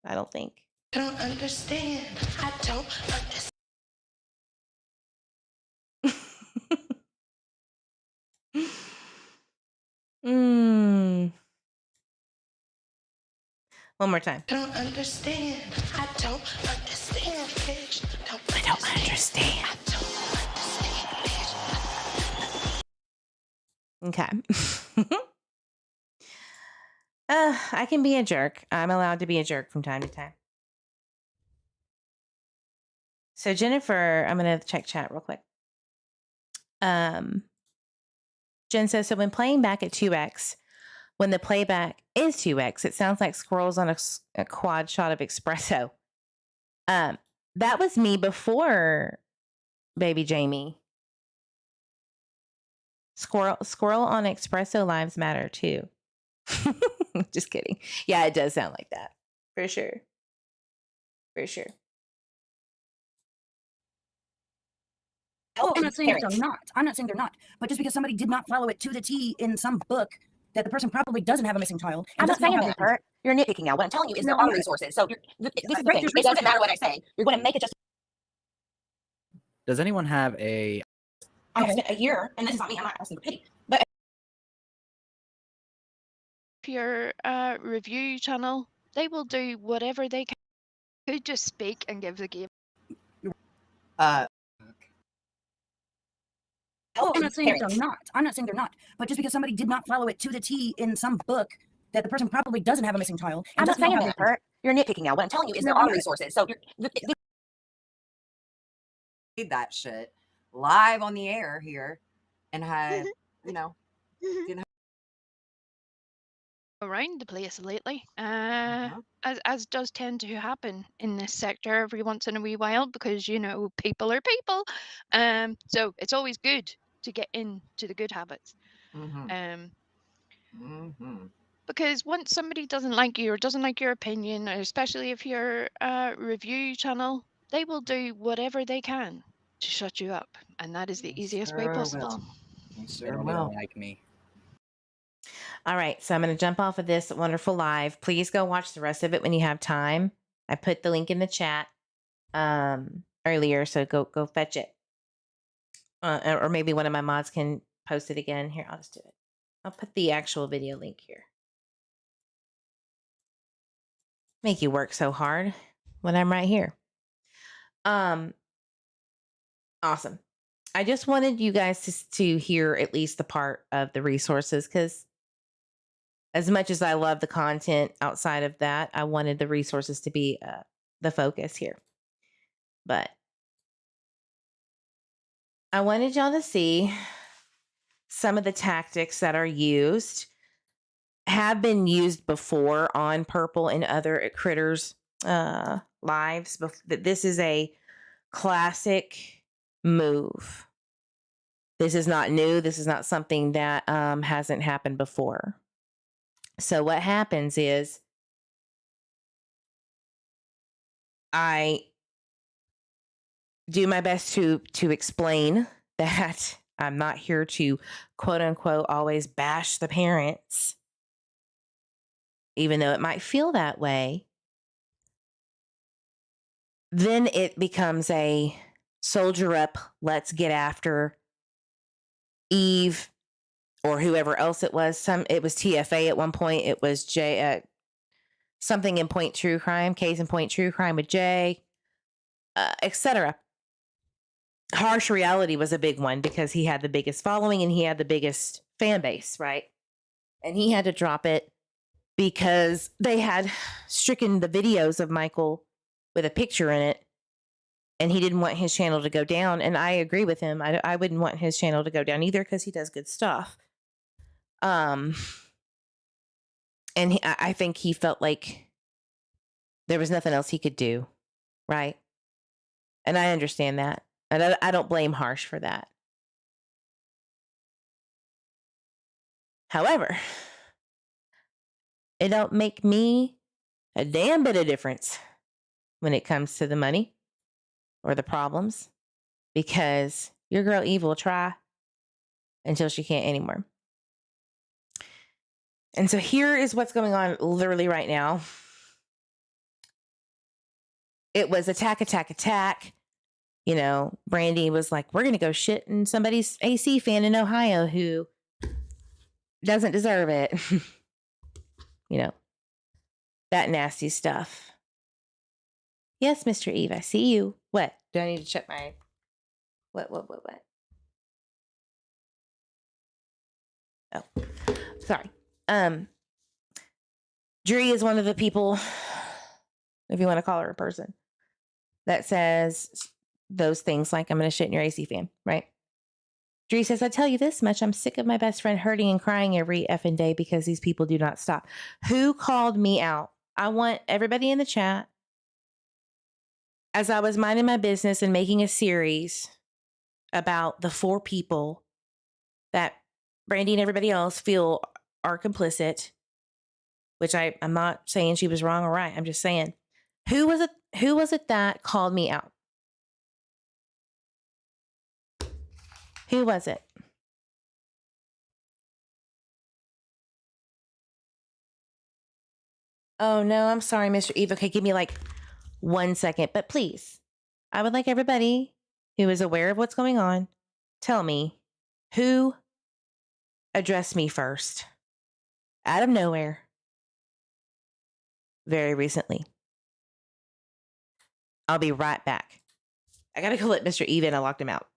I don't think. I don't understand. I don't understand. mm. One more time. I don't understand. I don't understand, bitch. I don't understand. I don't understand, bitch. Okay. I can be a jerk. I'm allowed to be a jerk from time to time. So Jennifer, I'm going to check chat real quick. Jen says, so when playing back at 2x, when the playback is 2x, it sounds like squirrels on a quad shot of espresso. That was me before baby Jamie. Squirrel on espresso lives matter too. Just kidding. Yeah, it does sound like that. For sure. For sure. I'm not saying that they're not. I'm not saying they're not. But just because somebody did not follow it to the T in some book, that the person probably doesn't have a missing child. I'm not doesn't know saying how that, they're- Kurt. You're nitpicking now. What I'm telling you is there No, I'm are not. resources. So this is the Right, thing. there's It doesn't matter what I say. You're going to make it just. Does anyone have a I have spent a year, and this is not me. I'm not asking for pity, but your review channel, they will do whatever they can to just speak and give the game. Uh, I'm not saying that they're not. I'm not saying they're not. But just because somebody did not follow it to the T in some book, that the person probably doesn't have a missing child. I'm not doesn't know saying how that, they're- Kurt. You're nitpicking now. What I'm telling you is No, there I'm are not. resources. So did that shit live on the air here and had, didn't Around the place lately, have, as does tend to happen in this sector every once in a wee while, because people are people. So it's always good to get into the good habits. Because once somebody doesn't like you or doesn't like your opinion, especially if you're a review channel, they will do whatever they can to shut you up, and that is the easiest way sure possible. will. they don't even like me? All right, so I'm going to jump off of this wonderful live. Please go watch the rest of it when you have time. I put the link in the chat earlier, so go fetch it. Or maybe one of my mods can post it again. Here, I'll just do it. I'll put the actual video link here. Make you work so hard when I'm right here. Awesome. I just wanted you guys to hear at least the part of the resources, because as much as I love the content outside of that, I wanted the resources to be the focus here. But I wanted y'all to see some of the tactics that are used, have been used before on Purple and other critters' lives. This is a classic move. This is not new. This is not something that hasn't happened before. So what happens is I do my best to explain that I'm not here to quote unquote always bash the parents, even though it might feel that way. Then it becomes a soldier up, let's get after Eve or whoever else it was. It was TFA at one point. It was something in Point True Crime, Case in Point True Crime with Jay, etc. Harsh Reality was a big one because he had the biggest following and he had the biggest fan base, right? And he had to drop it because they had stricken the videos of Michael with a picture in it, and he didn't want his channel to go down. And I agree with him. I wouldn't want his channel to go down either, because he does good stuff. And I think he felt like there was nothing else he could do, right? And I understand that. And I don't blame Harsh for that. However, it don't make me a damn bit of difference when it comes to the money or the problems, because your girl Eve will try until she can't anymore. And so here is what's going on literally right now. It was attack. You know, Brandy was like, we're going to go shit in somebody's AC fan in Ohio who doesn't deserve it. You know, that nasty stuff. Yes, Mr. Eve, I see you. What? Do I need to check my... What? Oh, sorry. Dree is one of the people, if you want to call her a person, that says those things like, I'm going to shit in your AC fan, right? Dree says, I tell you this much, I'm sick of my best friend hurting and crying every effing day because these people do not stop. Who called me out? I want everybody in the chat, as I was minding my business and making a series about the 4 people that Brandy and everybody else feel are complicit, which I'm not saying she was wrong or right. I'm just saying, who was it that called me out? Who was it? Oh no, I'm sorry, Mr. Eve. Okay, give me like 1 second, but please, I would like everybody who is aware of what's going on, tell me who addressed me first, out of nowhere, very recently. I'll be right back. I gotta go let Mr. Eve in. I locked him out.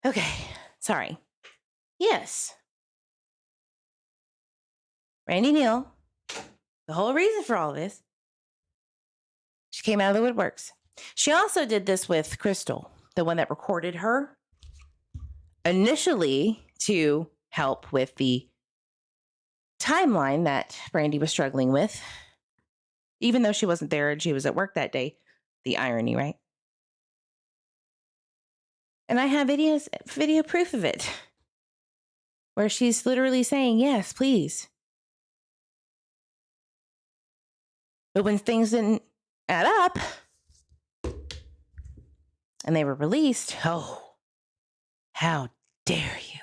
Okay, sorry. Yes. Randy Neal, the whole reason for all this, she came out of the woodworks. She also did this with Crystal, the one that recorded her, initially to help with the timeline that Brandy was struggling with, even though she wasn't there and she was at work that day. The irony, right? And I have video proof of it, where she's literally saying, yes, please. But when things didn't add up and they were released, oh, how dare you?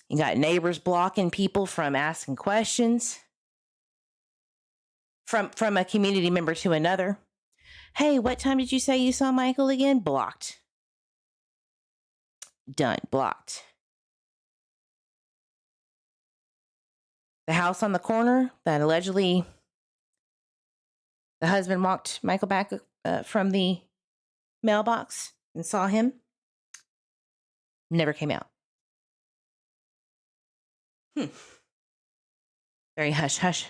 You got neighbors blocking people from asking questions from a community member to another. Hey, what time did you say you saw Michael again? Blocked. Done. Blocked. The house on the corner that allegedly the husband walked Michael back from the mailbox and saw him, never came out. Very hush hush.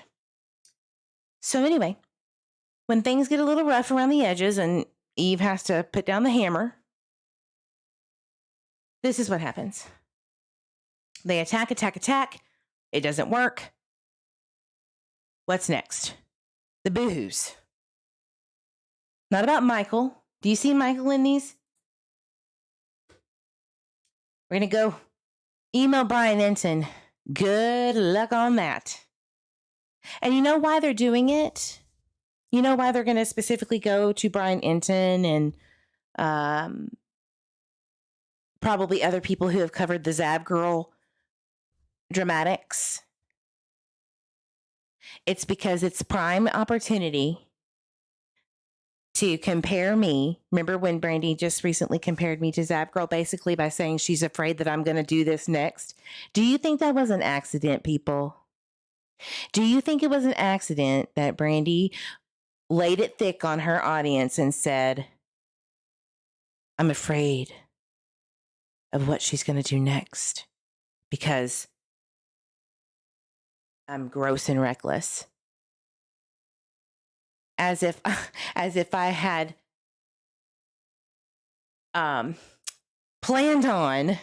So anyway, when things get a little rough around the edges and Eve has to put down the hammer, this is what happens. They attack. It doesn't work. What's next? The boohoo's. Not about Michael. Do you see Michael in these? We're going to go email Brian Ensign. Good luck on that. And you know why they're doing it? You know why they're going to specifically go to Brian Ensign and probably other people who have covered the Zab Girl dramatics? It's because it's prime opportunity to compare me. Remember when Brandy just recently compared me to Zab Girl, basically by saying she's afraid that I'm going to do this next? Do you think that was an accident, people? Do you think it was an accident that Brandy laid it thick on her audience and said, I'm afraid of what she's going to do next because I'm gross and reckless? As if I had planned on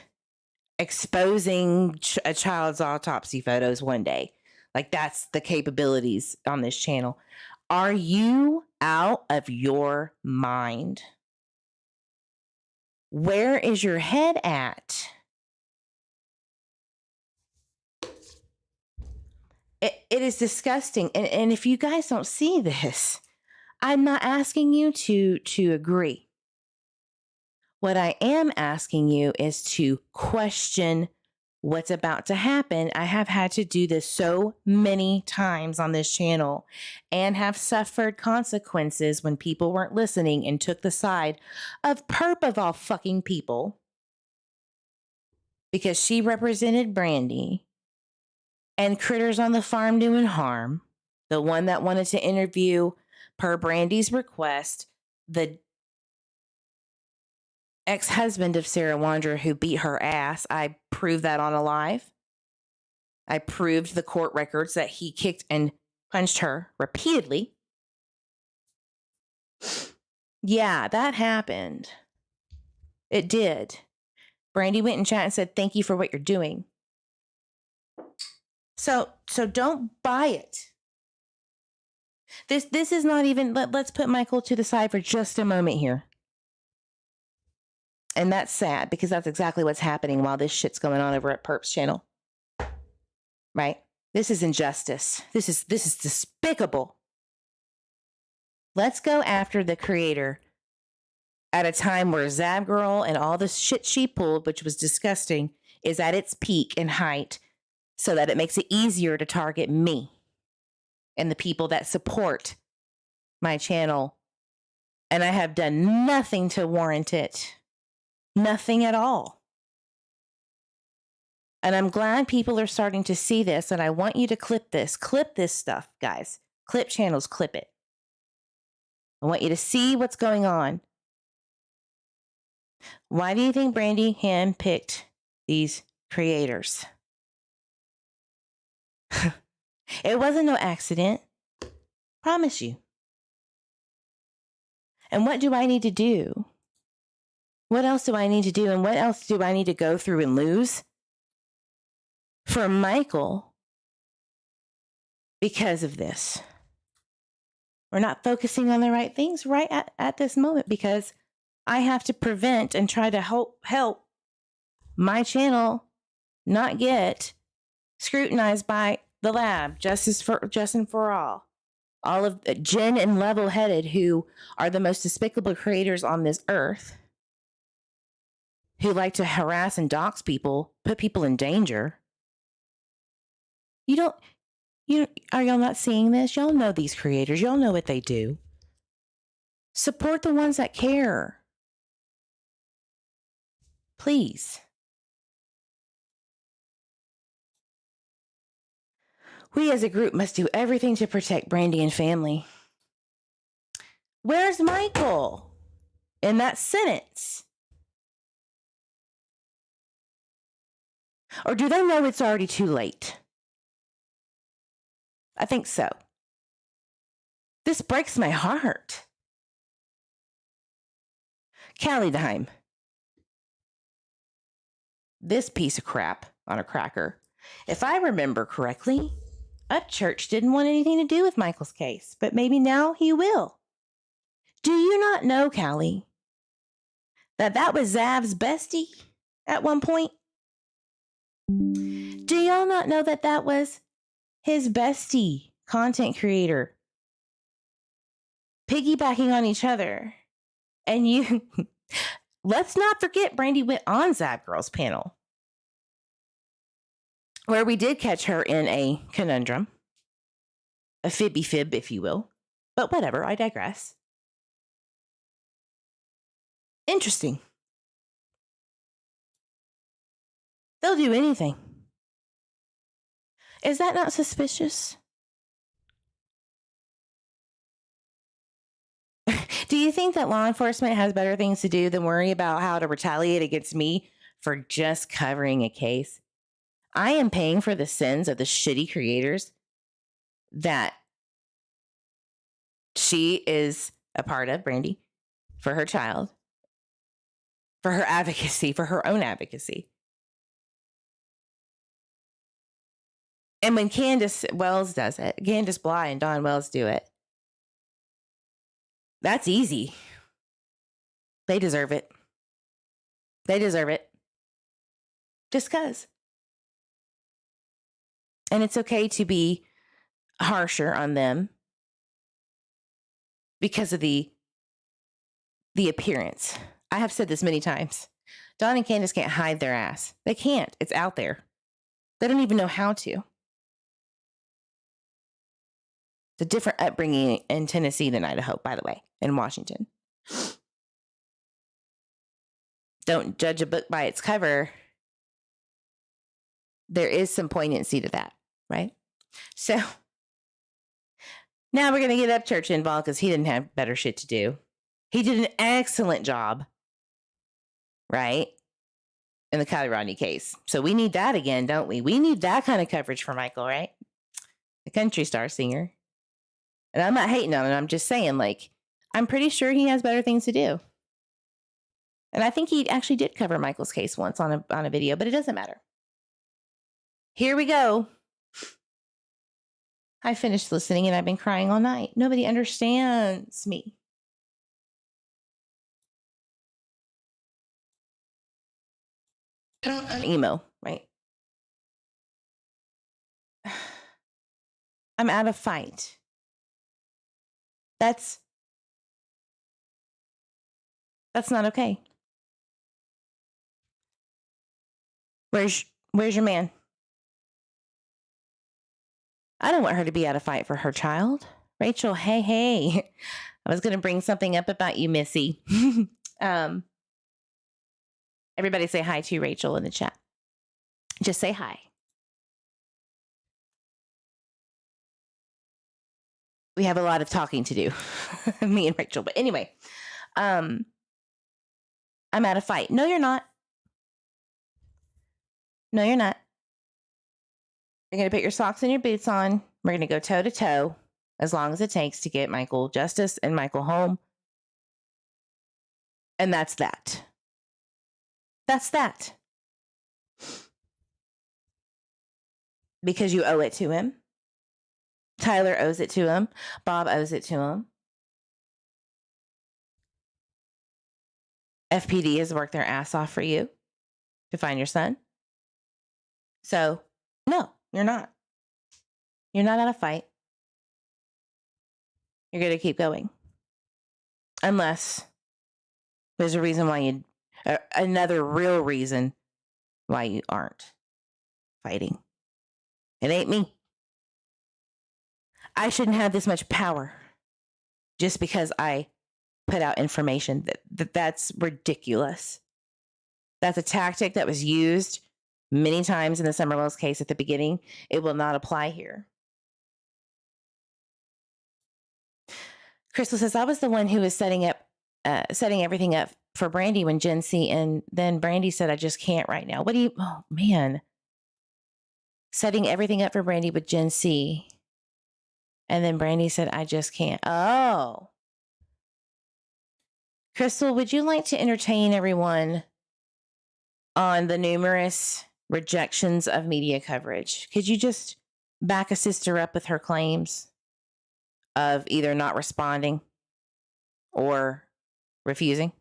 exposing a child's autopsy photos one day. Like, that's the capabilities on this channel. Are you out of your mind? Where is your head at? It is disgusting. And if you guys don't see this, I'm not asking you to agree. What I am asking you is to question what's about to happen. I have had to do this so many times on this channel and have suffered consequences when people weren't listening and took the side of Perp of all fucking people because she represented Brandy and Critters on the Farm doing harm, the one that wanted to interview per Brandy's request, the ex-husband of Sarah Wanderer who beat her ass. I proved that on a live. I proved the court records that he kicked and punched her repeatedly. Yeah, that happened. It did. Brandy went in chat and said, thank you for what you're doing. So don't buy it. This is not even, let's put Michael to the side for just a moment here. And that's sad because that's exactly what's happening while this shit's going on over at Perp's channel. Right? This is injustice. This is despicable. Let's go after the creator at a time where Zab Girl and all the shit she pulled, which was disgusting, is at its peak and height so that it makes it easier to target me and the people that support my channel. And I have done nothing to warrant it. Nothing at all. And I'm glad people are starting to see this, and I want you to clip this. Clip this stuff, guys. Clip channels, clip it. I want you to see what's going on. Why do you think Brandy handpicked these creators? It wasn't no accident. Promise you. And what do I need to do? What else do I need to do? And what else do I need to go through and lose for Michael because of this? We're not focusing on the right things right at this moment because I have to prevent and try to help my channel not get scrutinized by the lab, Justice and for all of Jen and Level Headed, who are the most despicable creators on this earth, who like to harass and dox people, put people in danger. Are y'all not seeing this? Y'all know these creators. Y'all know what they do. Support the ones that care. Please. We as a group must do everything to protect Brandy and family. Where's Michael in that sentence? Or do they know it's already too late? I think so. This breaks my heart. Callie Dime. This piece of crap on a cracker. If I remember correctly, Upchurch didn't want anything to do with Michael's case, but maybe now he will. Do you not know, Callie, that was Zav's bestie at one point? Do y'all not know that was his bestie content creator? Piggybacking on each other. And you, let's not forget Brandy went on Zab Girl's panel, where we did catch her in a conundrum. A fibby fib, if you will. But whatever, I digress. Interesting. They'll do anything. Is that not suspicious? Do you think that law enforcement has better things to do than worry about how to retaliate against me for just covering a case? I am paying for the sins of the shitty creators that she is a part of, Brandy, for her child, for her advocacy, for her own advocacy. And when Candace Wells does it, Candace Bly and Dawn Wells do it, that's easy. They deserve it. They deserve it. Just because. And it's okay to be harsher on them because of the appearance. I have said this many times. Dawn and Candace can't hide their ass. They can't. It's out there. They don't even know how to. It's a different upbringing in Tennessee than Idaho, by the way, in Washington. Don't judge a book by its cover. There is some poignancy to that, right? So now we're going to get up Church involved because he didn't have better shit to do. He did an excellent job, right? In the Kylie Rodney case. So we need that again, don't we? We need that kind of coverage for Michael, right? The country star singer. And I'm not hating on it. I'm just saying, like, I'm pretty sure he has better things to do. And I think he actually did cover Michael's case once on a video, but it doesn't matter. Here we go. I finished listening and I've been crying all night. Nobody understands me. Emo, right? I'm at a fight. That's not okay. Where's your man? I don't want her to be at a fight for her child. Rachel, hey. I was going to bring something up about you, Missy. Everybody say hi to Rachel in the chat. Just say hi. We have a lot of talking to do, me and Rachel. But anyway, I'm at a fight. No, you're not. No, you're not. You're going to put your socks and your boots on. We're going to go toe to toe as long as it takes to get Michael justice and Michael home. And that's that. That's that. Because you owe it to him. Tyler owes it to him. Bob owes it to him. FPD has worked their ass off for you to find your son. So, no, you're not. You're not at a fight. You're going to keep going. Unless there's a reason why you, another real reason why you aren't fighting. It ain't me. I shouldn't have this much power just because I put out information. That's ridiculous. That's a tactic that was used many times in the Summerwells case at the beginning. It will not apply here. Crystal says, I was the one who was setting everything up for Brandy when Gen C, and then Brandy said, I just can't right now. Oh man. Setting everything up for Brandy with Gen C. And then Brandy said, I just can't. Oh. Crystal, would you like to entertain everyone on the numerous rejections of media coverage? Could you just back a sister up with her claims of either not responding or refusing?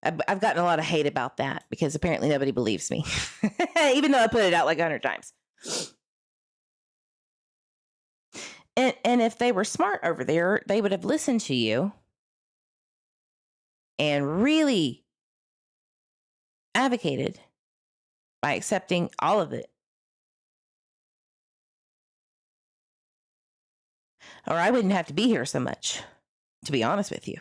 I've gotten a lot of hate about that because apparently nobody believes me, even though I put it out like 100 times. And if they were smart over there, they would have listened to you and really advocated by accepting all of it. Or I wouldn't have to be here so much, to be honest with you.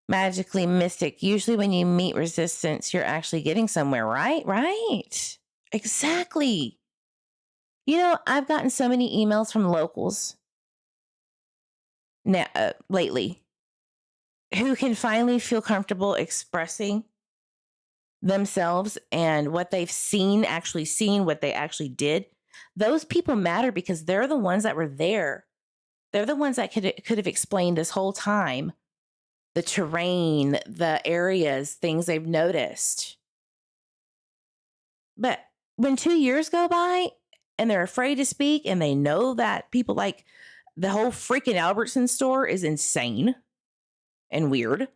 Magically Mystic, usually when you meet resistance, you're actually getting somewhere, right? Right. Exactly. You know, I've gotten so many emails from locals now, lately who can finally feel comfortable expressing themselves and what they've seen, what they actually did. Those people matter because they're the ones that were there. They're the ones that could have explained this whole time the terrain, the areas, things they've noticed. But when 2 years go by and they're afraid to speak and they know that people like the whole freaking Albertson store is insane and weird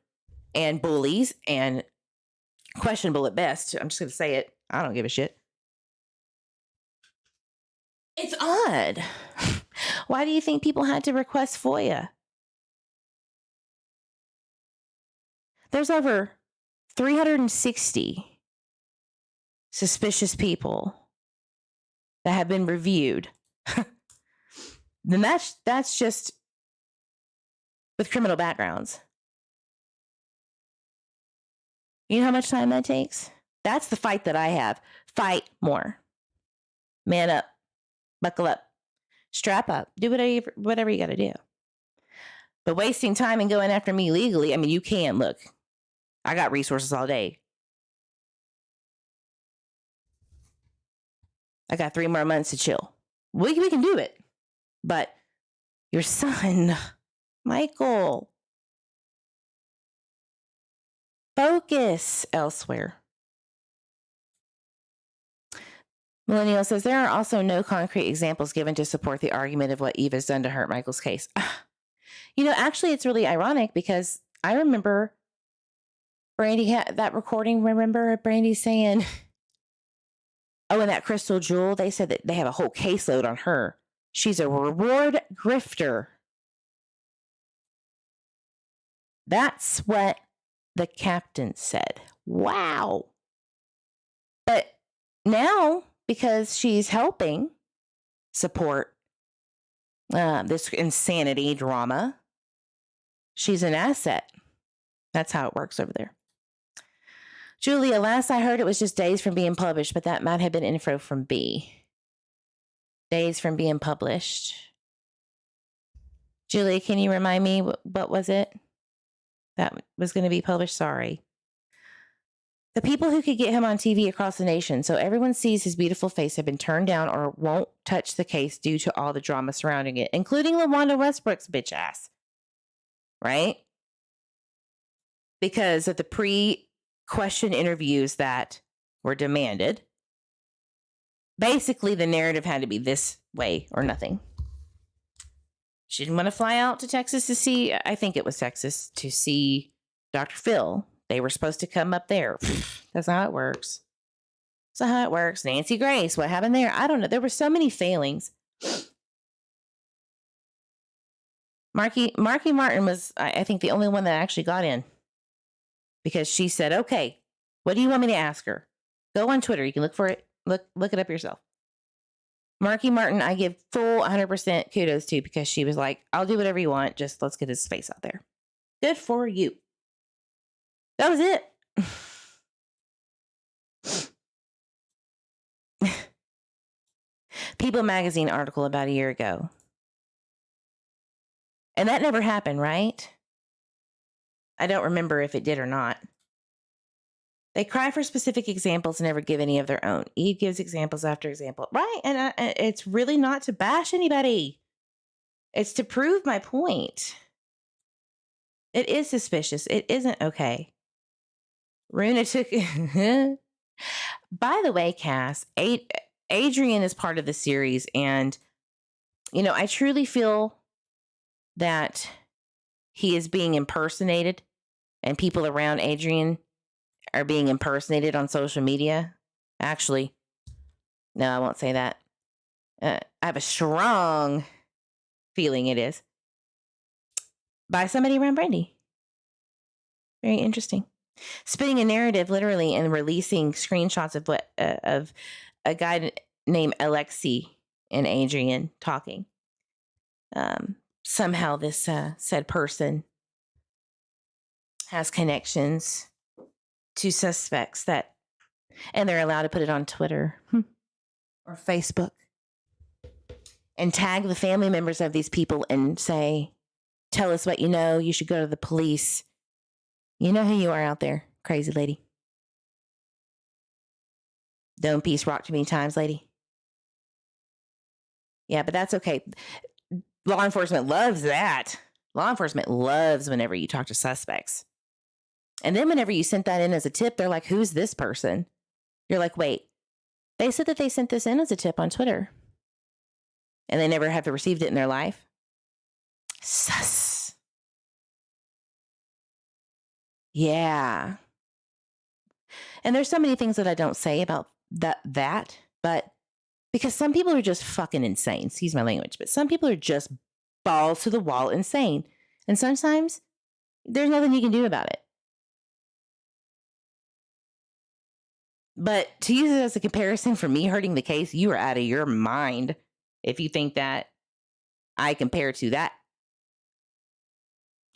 and bullies and questionable at best. I'm just going to say it. I don't give a shit. It's odd. Why do you think people had to request FOIA? There's over 360 suspicious people that have been reviewed. Then that's just with criminal backgrounds. You know how much time that takes? That's the fight that I have. Fight more. Man up. Buckle up. Strap up. Do whatever you got to do. But wasting time and going after me legally, I mean, you can. Look, I got resources all day. I got 3 more months to chill. We can do it. But your son, Michael, focus elsewhere. Millennial says, there are also no concrete examples given to support the argument of what Eve has done to hurt Michael's case. You know, actually, it's really ironic because I remember Brandy had that recording. Remember Brandy saying, oh, and that Crystal Jewel, they said that they have a whole caseload on her. She's a reward grifter. That's what the captain said. Wow. But now, because she's helping support this insanity drama, she's an asset. That's how it works over there. Julia, last I heard it was just days from being published, but that might have been info from B. Days from being published. Julia, can you remind me what was it that was going to be published? Sorry. The people who could get him on TV across the nation so everyone sees his beautiful face have been turned down or won't touch the case due to all the drama surrounding it, including LaWanda Westbrook's bitch ass. Right? Because of the pre-question interviews that were demanded, basically the narrative had to be this way or nothing. She didn't want to fly out to Texas to see, I think it was Texas, to see Dr. Phil. They were supposed to come up there. That's not how it works. That's not how it works. Nancy Grace, what happened there? I don't know. There were so many failings. Marky Martin was, I think, the only one that actually got in. Because she said, okay, what do you want me to ask her? Go on Twitter. You can look for it. Look it up yourself. Marky Martin, I give full 100% kudos to because she was like, I'll do whatever you want. Just let's get his face out there. Good for you. That was it. People magazine article about a year ago. And that never happened, right? I don't remember if it did or not. They cry for specific examples and never give any of their own. Eve gives examples after example. Right. And it's really not to bash anybody. It's to prove my point. It is suspicious. It isn't okay. Runa took... By the way, Cass, Adrian is part of the series. And, you know, I truly feel that he is being impersonated and people around Adrian are being impersonated on social media. Actually, no, I won't say that. I have a strong feeling it is. By somebody around Brandy. Very interesting. Spinning a narrative literally and releasing screenshots of what of a guy named Alexi and Adrian talking. Somehow this said person has connections to suspects that And they're allowed to put it on Twitter or Facebook and tag the family members of these people and say, tell us what you know. You should go to the police. You know who you are out there, crazy lady. Dome piece rocked many times, lady. Yeah, but that's okay. Law enforcement loves that. Law enforcement loves whenever you talk to suspects. And then whenever you sent that in as a tip, they're like, who's this person? You're like, wait, they said that they sent this in as a tip on Twitter. And they never have received it in their life. Sus. Yeah. And there's so many things that I don't say about that, but because some people are just fucking insane. Excuse my language, but some people are just balls to the wall insane. And sometimes there's nothing you can do about it. But to use it as a comparison for me hurting the case, you are out of your mind if you think that I compare to that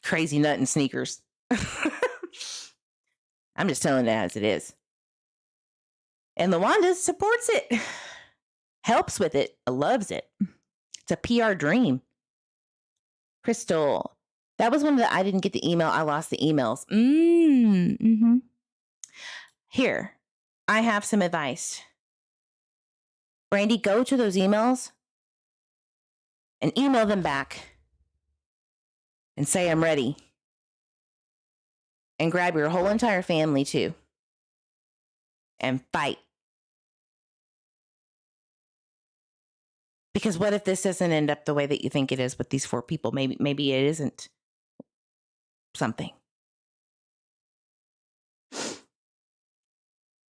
crazy nut in sneakers. I'm just telling it as it is. And LaWanda supports it, helps with it, loves it. It's a PR dream. Crystal, that was one of the I didn't get the email, I lost the emails. Mm-hmm. Here, I have some advice. Brandy, go to those emails and email them back and say I'm ready. And grab your whole entire family too. And fight. Because what if this doesn't end up the way that you think it is with these 4 people? Maybe it isn't something.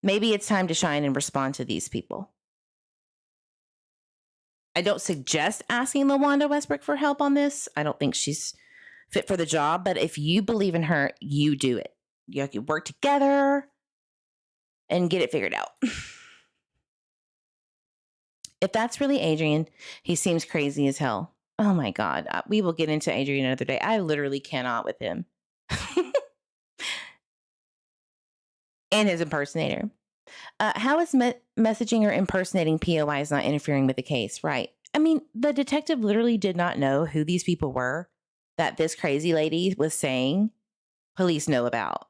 Maybe it's time to shine and respond to these people. I don't suggest asking LaWanda Westbrook for help on this. I don't think she's fit for the job. But if you believe in her, you do it. You can work together and get it figured out. If that's really Adrian, he seems crazy as hell. Oh my God. We will get into Adrian another day. I literally cannot with him. And his impersonator. How is messaging or impersonating POIs not interfering with the case? Right. I mean, the detective literally did not know who these people were that this crazy lady was saying police know about.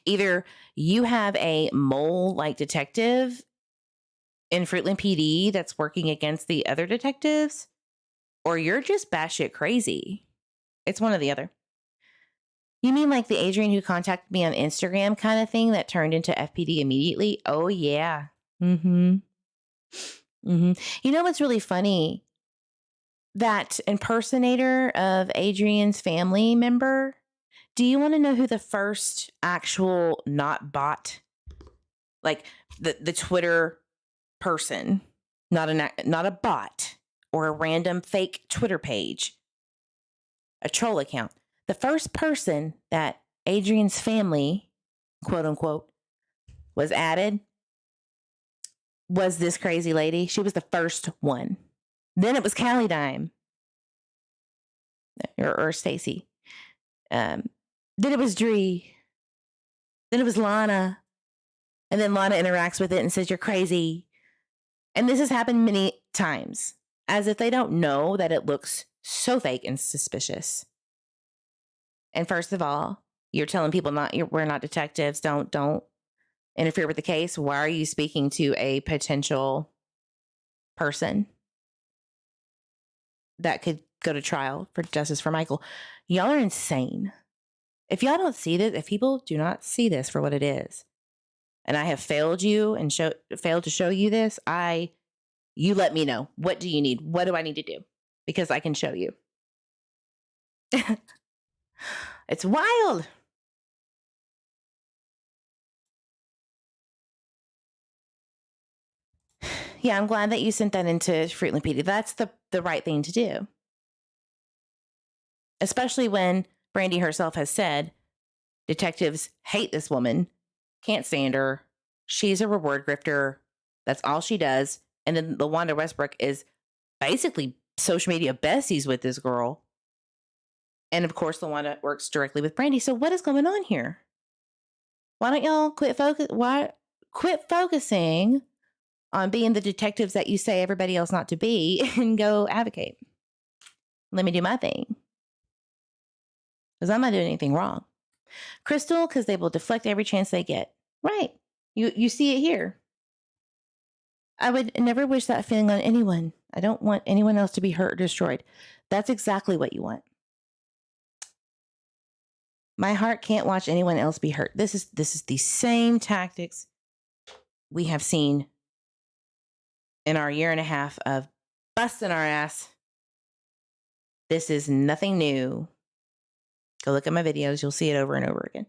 Either you have a mole-like detective in Fruitland PD that's working against the other detectives, or you're just batshit crazy. It's one or the other. You mean like the Adrian who contacted me on Instagram kind of thing that turned into FPD immediately? Oh, yeah. You know what's really funny? That impersonator of Adrian's family member, do you want to know who the first actual not bot, like the Twitter person, not a bot or a random fake Twitter page, a troll account? The first person that Adrian's family, quote unquote, was added was this crazy lady. She was the first one. Then it was Callie Dime or Stacy. Then it was Dree. Then it was Lana. And then Lana interacts with it and says, you're crazy. And this has happened many times, as if they don't know that it looks so fake and suspicious. And first of all, you're telling people we're not detectives. Don't interfere with the case. Why are you speaking to a potential person that could go to trial for justice for Michael? Y'all are insane. If y'all don't see this, if people do not see this for what it is, and I have failed you and failed to show you this, you let me know. What do you need? What do I need to do? Because I can show you. It's wild. Yeah, I'm glad that you sent that into Fruitland PD. That's the right thing to do. Especially when Brandy herself has said, detectives hate this woman, can't stand her. She's a reward grifter. That's all she does. And then LaWanda Westbrook is basically social media besties with this girl. And of course, LaWanda works directly with Brandy. So what is going on here? Why don't y'all quit focus? Why quit focusing on being the detectives that you say everybody else not to be and go advocate. Let me do my thing. Because I'm not doing anything wrong. Crystal, because they will deflect every chance they get. Right. You see it here. I would never wish that feeling on anyone. I don't want anyone else to be hurt or destroyed. That's exactly what you want. My heart can't watch anyone else be hurt. This is the same tactics we have seen in our year and a half of busting our ass. This is nothing new. Go look at my videos. You'll see it over and over again.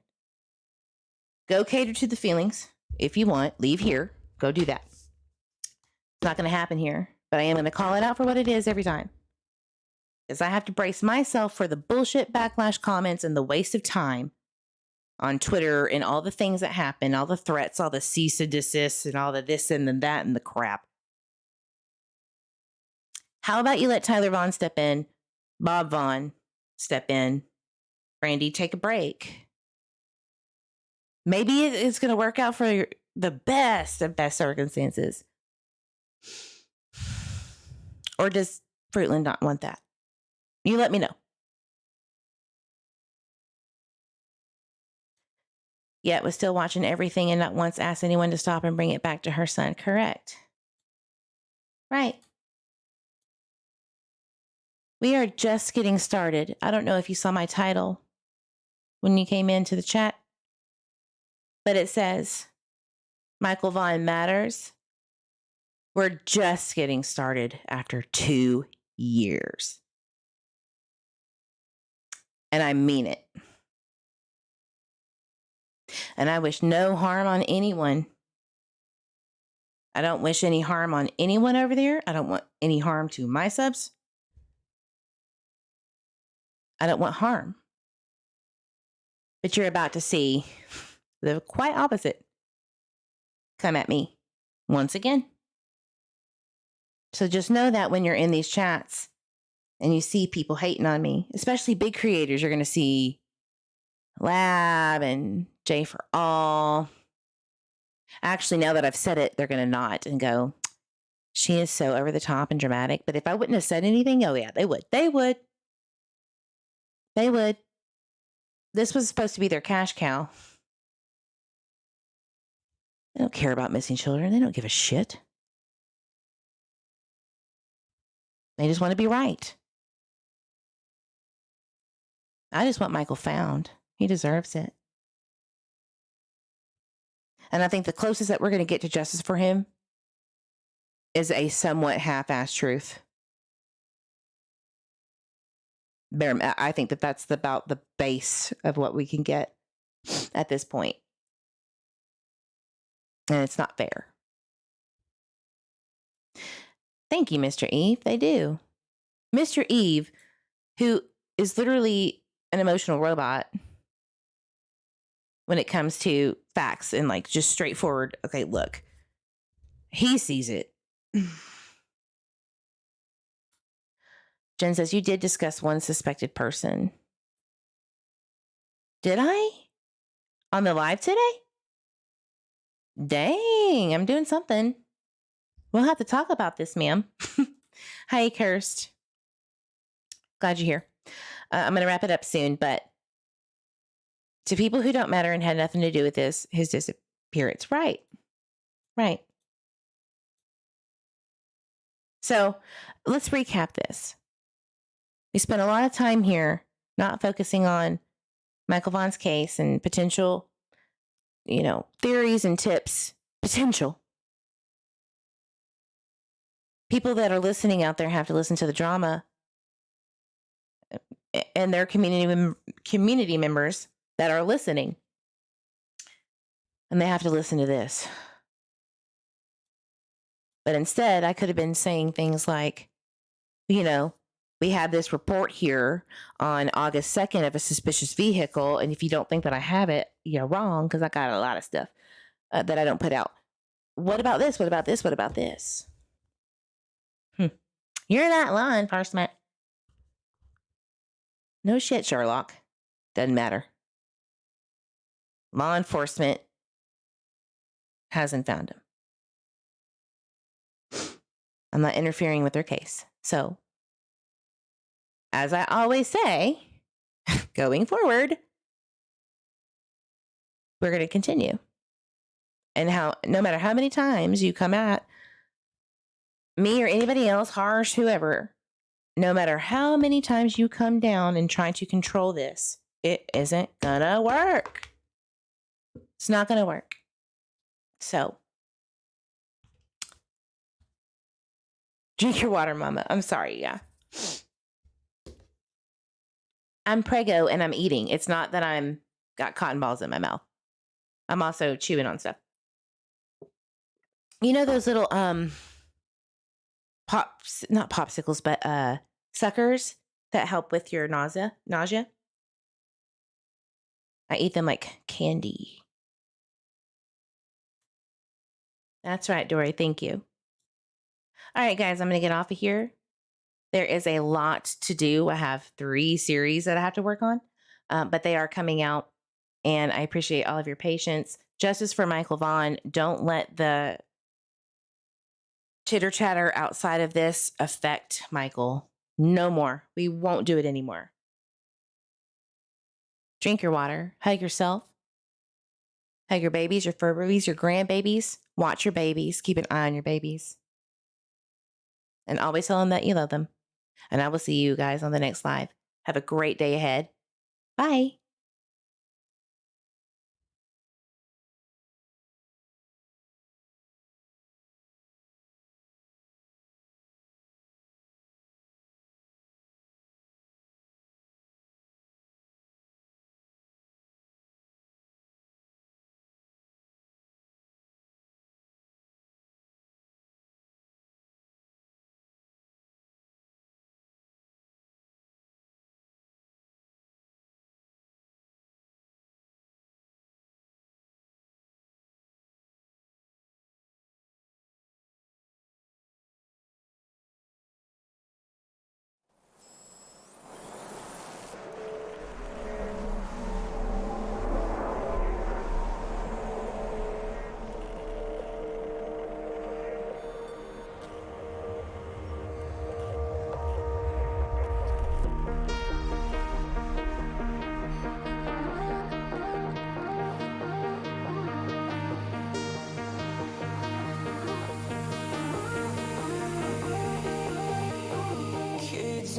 Go cater to the feelings. If you want, leave here. Go do that. It's not going to happen here, but I am going to call it out for what it is every time. Because I have to brace myself for the bullshit backlash comments and the waste of time on Twitter and all the things that happen, all the threats, all the cease and desist and all the this and the that and the crap. How about you let Tyler Vaughn step in, Bob Vaughn step in, Brandy, take a break. Maybe it's going to work out for the best of best circumstances. Or does Fruitland not want that? You let me know. Yet was still watching everything and not once asked anyone to stop and bring it back to her son. Correct. Right. We are just getting started. I don't know if you saw my title when you came into the chat, but it says, Michael Vaughn Matters. We're just getting started after 2 years. And I mean it. And I wish no harm on anyone. I don't wish any harm on anyone over there. I don't want any harm to my subs. I don't want harm. But you're about to see the quite opposite come at me once again. So just know that when you're in these chats and you see people hating on me, especially big creators, you're going to see Lab and J for All. Actually, now that I've said it, they're going to nod and go, she is so over the top and dramatic. But if I wouldn't have said anything, oh yeah, they would. They would. They would. This was supposed to be their cash cow. They don't care about missing children. They don't give a shit. They just want to be right. I just want Michael found. He deserves it. And I think the closest that we're going to get to justice for him is a somewhat half-assed truth. I think that that's about the base of what we can get at this point. And it's not fair. Thank you, Mr. Eve. They do. Mr. Eve, who is literally an emotional robot when it comes to facts and like just straightforward, okay, look, he sees it. Jen says, you did discuss one suspected person. Did I? On the live today? Dang, I'm doing something. We'll have to talk about this, ma'am. Hi, Kirst. Glad you're here. I'm going to wrap it up soon, but to people who don't matter and had nothing to do with this, his disappearance. Right. Right. So let's recap this. We spent a lot of time here not focusing on Michael Vaughn's case and potential, theories and tips. Potential. People that are listening out there have to listen to the drama, and their community members that are listening. And they have to listen to this. But instead, I could have been saying things like, we have this report here on August 2nd of a suspicious vehicle. And if you don't think that I have it, you're wrong, because I got a lot of stuff that I don't put out. What about this? What about this? What about this? You're not law enforcement. No shit, Sherlock. Doesn't matter. Law enforcement hasn't found him. I'm not interfering with their case. So, as I always say, going forward, we're going to continue. And no matter how many times you come at me or anybody else, harsh, whoever, no matter how many times you come down and try to control this, it isn't going to work. It's not going to work. So, drink your water, mama. I'm sorry. Yeah. I'm prego and I'm eating. It's not that I'm got cotton balls in my mouth. I'm also chewing on stuff. You know those little pops, not popsicles, but suckers that help with your nausea? I eat them like candy. That's right, Dory. Thank you. All right, guys, I'm going to get off of here. There is a lot to do. I have 3 series that I have to work on, but they are coming out, and I appreciate all of your patience. Justice for Michael Vaughn. Don't let the chitter chatter outside of this affect Michael. No more. We won't do it anymore. Drink your water. Hug yourself. Hug your babies, your fur babies, your grandbabies. Watch your babies. Keep an eye on your babies. And always tell them that you love them. And I will see you guys on the next live. Have a great day ahead. Bye.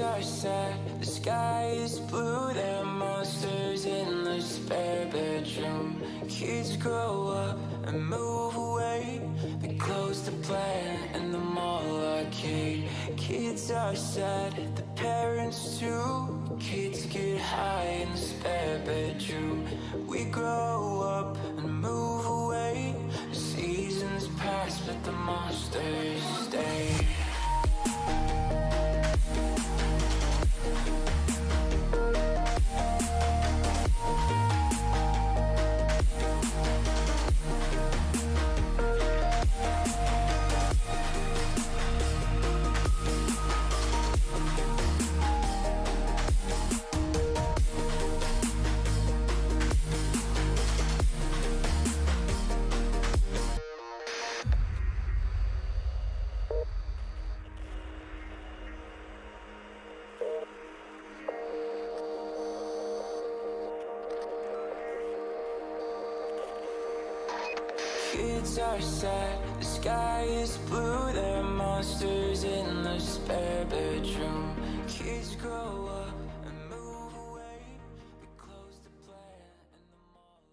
Are sad, the sky is blue, there are monsters in the spare bedroom. Kids grow up and move away, they close the plant and the mall arcade. Kids are sad, the parents too. Kids get high in the spare bedroom. We grow up and move away, the seasons pass but the monsters stay. Kids are sad, the sky is blue, there are monsters in the spare bedroom.